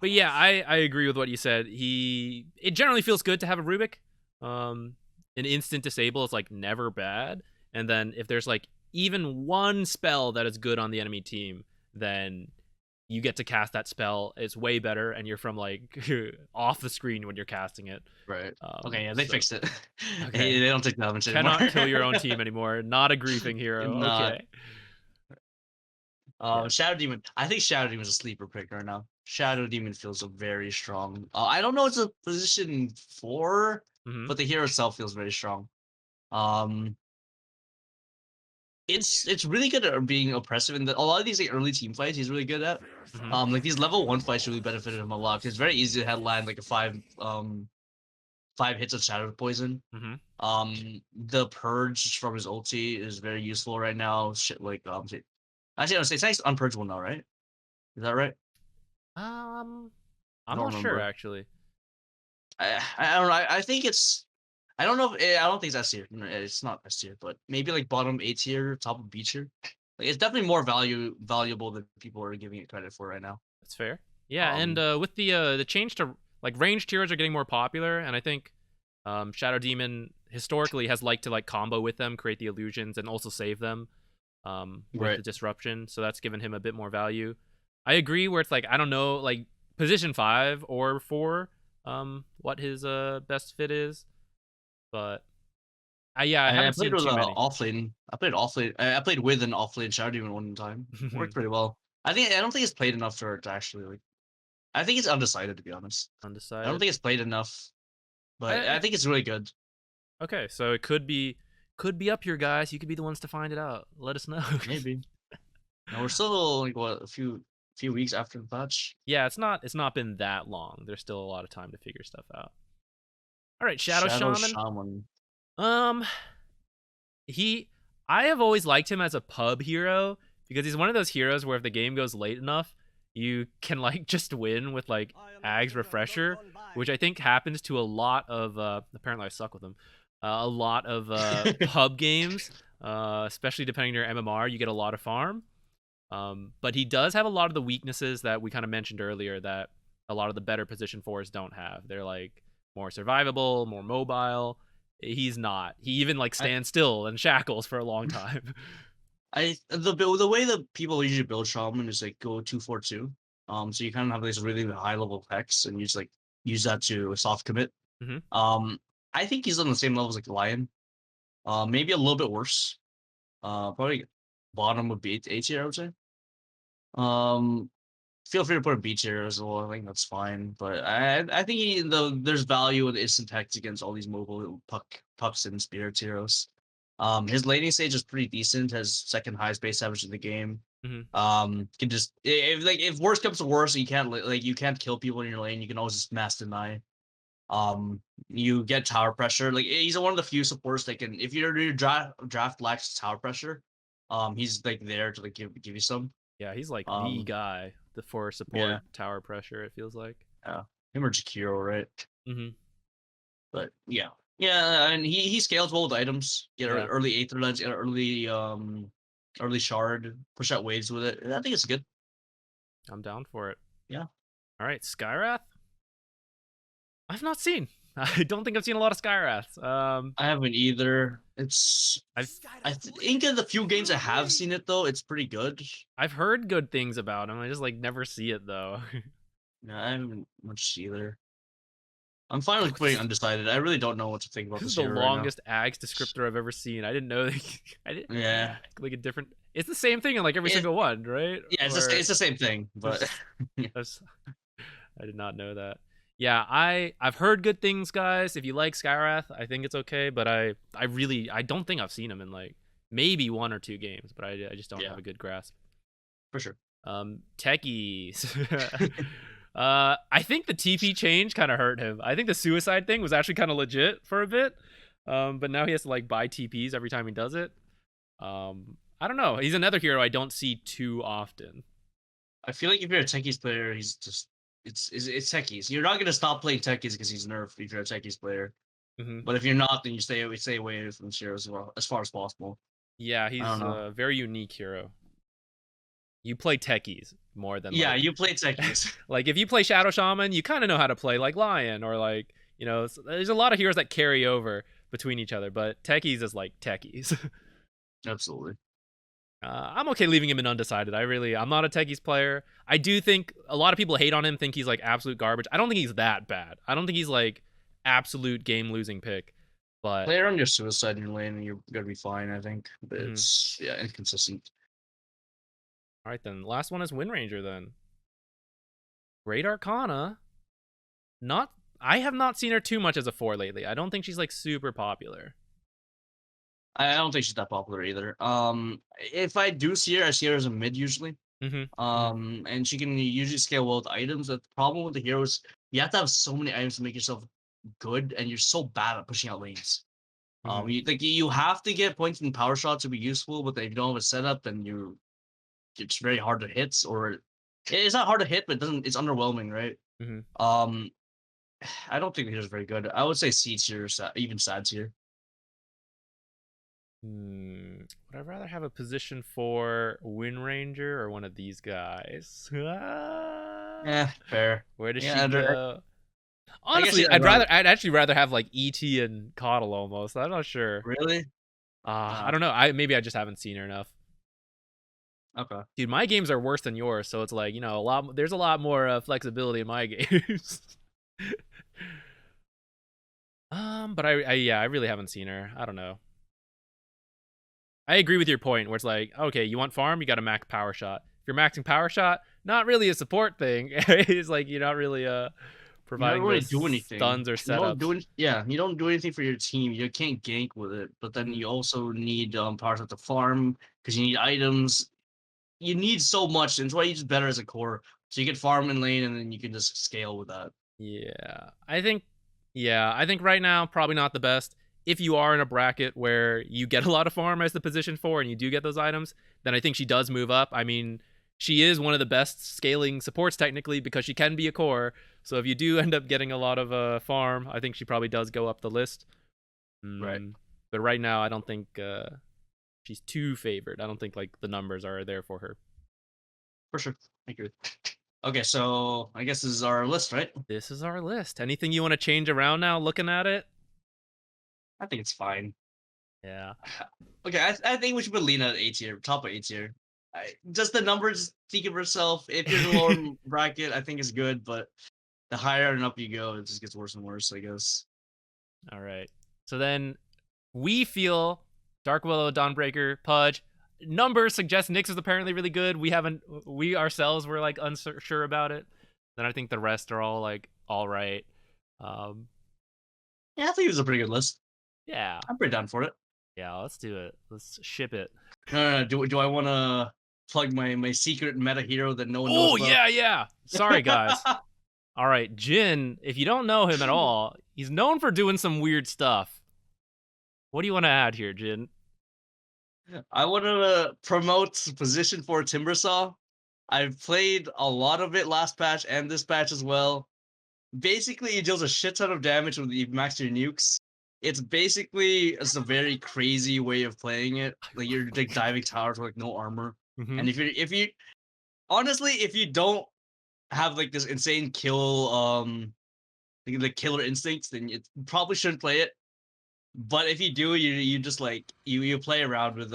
But yeah, I agree with what you said. It generally feels good to have a Rubick. An instant disable is like never bad, and then if there's like even one spell that is good on the enemy team, then you get to cast that spell. It's way better, and you're from like off the screen when you're casting it. Right. Okay, yeah, they fixed it. Okay. They don't take damage anymore. Cannot kill your own team anymore. Not a griefing hero. Not. Okay. Shadow Demon. I think Shadow Demon is a sleeper pick right now. Shadow Demon feels very strong. I don't know it's a position 4, but the hero itself feels very strong. It's really good at being oppressive in a lot of these like early team fights. He's really good at. Like these level 1 fights really benefited him a lot. It's very easy to headline like a 5 hits of Shadow Poison. The Purge from his ulti is very useful right now. Shit like actually, I don't say it's nice unpurgeable now, right? Is that right? I'm not sure actually. I don't know. I think it's. I don't know. I don't think it's S tier. No, it's not S tier, but maybe like bottom A tier, top of B tier. Like it's definitely more valuable than people are giving it credit for right now. That's fair. Yeah, and with the change to like ranged heroes are getting more popular, and I think Shadow Demon historically has liked to like combo with them, create the illusions, and also save them with the disruption. So that's given him a bit more value. I agree. Where it's like I don't know, like position 5 or 4, what his best fit is. But I haven't seen too many. Offlane. I played offlane. I played with an offlane Shadow Demon one time. Worked pretty well. I don't think it's played enough for it to actually like. I think it's undecided to be honest. Undecided. I don't think it's played enough, but I think it's really good. Okay, so it could be up here, guys. You could be the ones to find it out. Let us know. Maybe. No, we're still like what a few weeks after the patch. Yeah, it's not been that long. There's still a lot of time to figure stuff out. All right, Shadow Shaman. I have always liked him as a pub hero because he's one of those heroes where if the game goes late enough, you can like just win with like Ag's Refresher, which I think happens to a lot of apparently I suck with him. A lot of pub games, especially depending on your MMR, you get a lot of farm. But he does have a lot of the weaknesses that we kind of mentioned earlier that a lot of the better position 4s don't have. They're like more survivable, more mobile. He's not. He even like stands still and shackles for a long time. The way that people usually build Shaman is like go 2-4-2. So you kind of have these really high level techs and you just like use that to soft commit. I think he's on the same level as like Lion. Maybe a little bit worse. Probably bottom would be A tier, I would say. Feel free to put a B tier as well. I think that's fine. But I think there's value in instant techs against all these mobile pucks and spirit heroes. His laning stage is pretty decent. Has second highest base average in the game. Can just if worst comes to worst, you can't kill people in your lane. You can always just mass deny. You get tower pressure. Like he's one of the few supports that can. If your draft lacks tower pressure, he's like there to like give you some. Yeah, he's like the guy for support tower pressure. It feels like. Yeah, him or Jakiro, right? But yeah, and he scales well with items. Get early Aether Lens, get early shard, push out waves with it. I think it's good. I'm down for it. Yeah. All right, Skywrath. I've not seen. I don't think I've seen a lot of Skywrath. I haven't either. I think in the few games I have seen it though, it's pretty good. I've heard good things about him. I just like never see it though. No, I haven't much either. I'm finally putting undecided. I really don't know what to think about this. This is the longest Ags descriptor I've ever seen. I didn't know. I didn't. Yeah. Like a different. It's the same thing in like every single one, right? Yeah, it's the same thing, but I did not know that. Yeah, I've heard good things, guys. If you like Skywrath, I think it's okay. But I don't think I've seen him in like maybe 1 or 2 games. But I just don't have a good grasp. For sure. Techies. I think the TP change kind of hurt him. I think the suicide thing was actually kind of legit for a bit. But now he has to like buy TPs every time he does it. I don't know. He's another hero I don't see too often. I feel like if you're a Techies player, he's just it's Techies. You're not gonna stop playing Techies because he's nerfed if you're a Techies player. But if you're not, then you stay away from this hero as far as possible. Yeah, he's a very unique hero. You play Techies more than you play Techies. Like if you play Shadow Shaman, you kind of know how to play like Lion or like there's a lot of heroes that carry over between each other, but Techies is like Techies. Absolutely. I'm okay leaving him in undecided. I'm not a Techies player. I do think a lot of people hate on him, think he's like absolute garbage. I don't think he's that bad. I don't think he's like absolute game losing pick. But Play around your suicide in your lane and you're gonna be fine, I think. But it's inconsistent. All right then. Last one is Windranger then. Great Arcana. I have not seen her too much as a 4 lately. I don't think she's like super popular. I don't think she's that popular either. If I do see her, I see her as a mid usually. And she can usually scale well with items. The problem with the hero is you have to have so many items to make yourself good, and you're so bad at pushing out lanes. You have to get points in power shots to be useful, but if you don't have a setup, then it's very hard to hit, or it's not hard to hit, but it's underwhelming, right? I don't think the hero's very good. I would say C tier, even sad tier. Would I rather have a position for Windranger or one of these guys? Yeah, fair. Where does she go? Honestly, I'd actually rather have like ET and Coddle almost. I'm not sure. Really? I don't know. Maybe I just haven't seen her enough. Okay. Dude, my games are worse than yours, so it's like, there's a lot more flexibility in my games. But I really haven't seen her. I don't know. I agree with your point where it's like, okay, you want farm, you got to max power shot. If you're maxing power shot, not really a support thing. It's like you're not really providing you don't really do stuns or setups. You don't do anything for your team. You can't gank with it, but then you also need power shot to farm because you need items. You need so much, and it's why you're just better as a core. So you can farm in lane, and then you can just scale with that. Yeah, I think right now probably not the best. If you are in a bracket where you get a lot of farm as the position 4 and you do get those items, then I think she does move up. I mean, she is one of the best scaling supports technically because she can be a core. So if you do end up getting a lot of farm, I think she probably does go up the list. Right. But right now, I don't think she's too favored. I don't think like the numbers are there for her. For sure. I agree. Okay, so I guess this is our list, right? This is our list. Anything you want to change around now looking at it? I think it's fine. Yeah. Okay, I think we should put Lina at A tier, top of A tier. Just the numbers speak of herself. If you're in the lower bracket, I think it's good, but the higher and up you go, it just gets worse and worse, I guess. All right. So then we feel Dark Willow, Dawnbreaker, Pudge. Numbers suggest Nyx is apparently really good. We ourselves were like unsure about it. Then I think the rest are all like all right. Yeah, I think it was a pretty good list. Yeah, I'm pretty down for it. Yeah, let's do it. Let's ship it. No. Do I want to plug my secret meta hero that no one knows about? Oh yeah. Sorry guys. All right, Jinn. If you don't know him at all, he's known for doing some weird stuff. What do you want to add here, Jinn? I want to promote position 4 Timbersaw. I've played a lot of it last patch and this patch as well. Basically, it deals a shit ton of damage when you max your nukes. It's basically a very crazy way of playing it. Like you're like diving towers with like no armor. And if you honestly, if you don't have like this insane kill the killer instincts, then you probably shouldn't play it. But if you do, you just like you play around with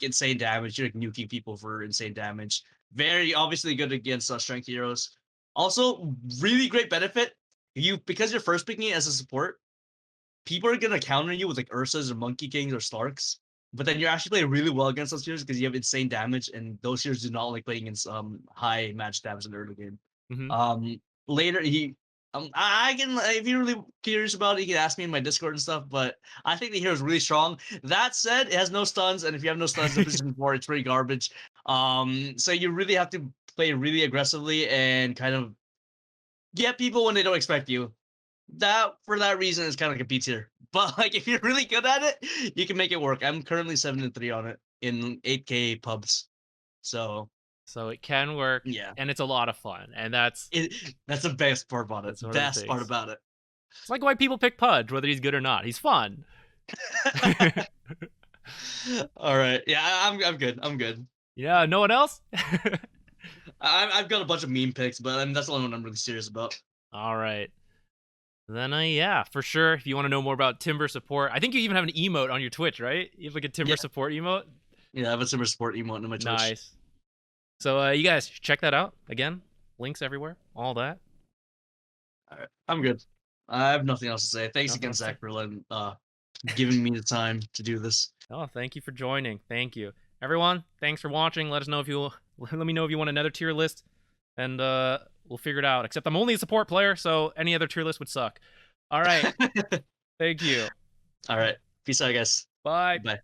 insane damage. You're like nuking people for insane damage. Very obviously good against strength heroes. Also, really great benefit. Because you're first picking it as a support, people are gonna counter you with like Ursas or Monkey Kings or Starks. But then you're actually playing really well against those heroes because you have insane damage, and those heroes do not like playing against high match damage in the early game. Later I can, if you're really curious about it, you can ask me in my Discord and stuff, but I think the hero is really strong. That said, it has no stuns, and if you have no stuns in position 4, it's pretty garbage. So you really have to play really aggressively and kind of get people when they don't expect you. For that reason, it's kind of like a B tier. But like, if you're really good at it, you can make it work. I'm currently 7-3 on it in 8K pubs. So it can work, yeah, and it's a lot of fun, and that's the best part about it. Best part about it. It's like why people pick Pudge, whether he's good or not. He's fun. All right, yeah, I'm good. I'm good. Yeah, no one else. I've got a bunch of meme picks, but that's the only one I'm really serious about. All right. Then yeah, for sure. If you want to know more about Timber support, I think you even have an emote on your Twitch, right? You have like a Timber support emote. Yeah, I have a Simmer Sport emote in my Twitch. Nice. So you guys check that out. Again, links everywhere. All that. All right, I'm good. I have nothing else to say. Thanks Nothing again, else to say? Zach, for giving me the time to do this. Oh, thank you for joining. Thank you, everyone. Thanks for watching. Let me know if you want another tier list, and we'll figure it out. Except I'm only a support player, so any other tier list would suck. All right. Thank you. All right. Peace out, guys. Bye. Bye.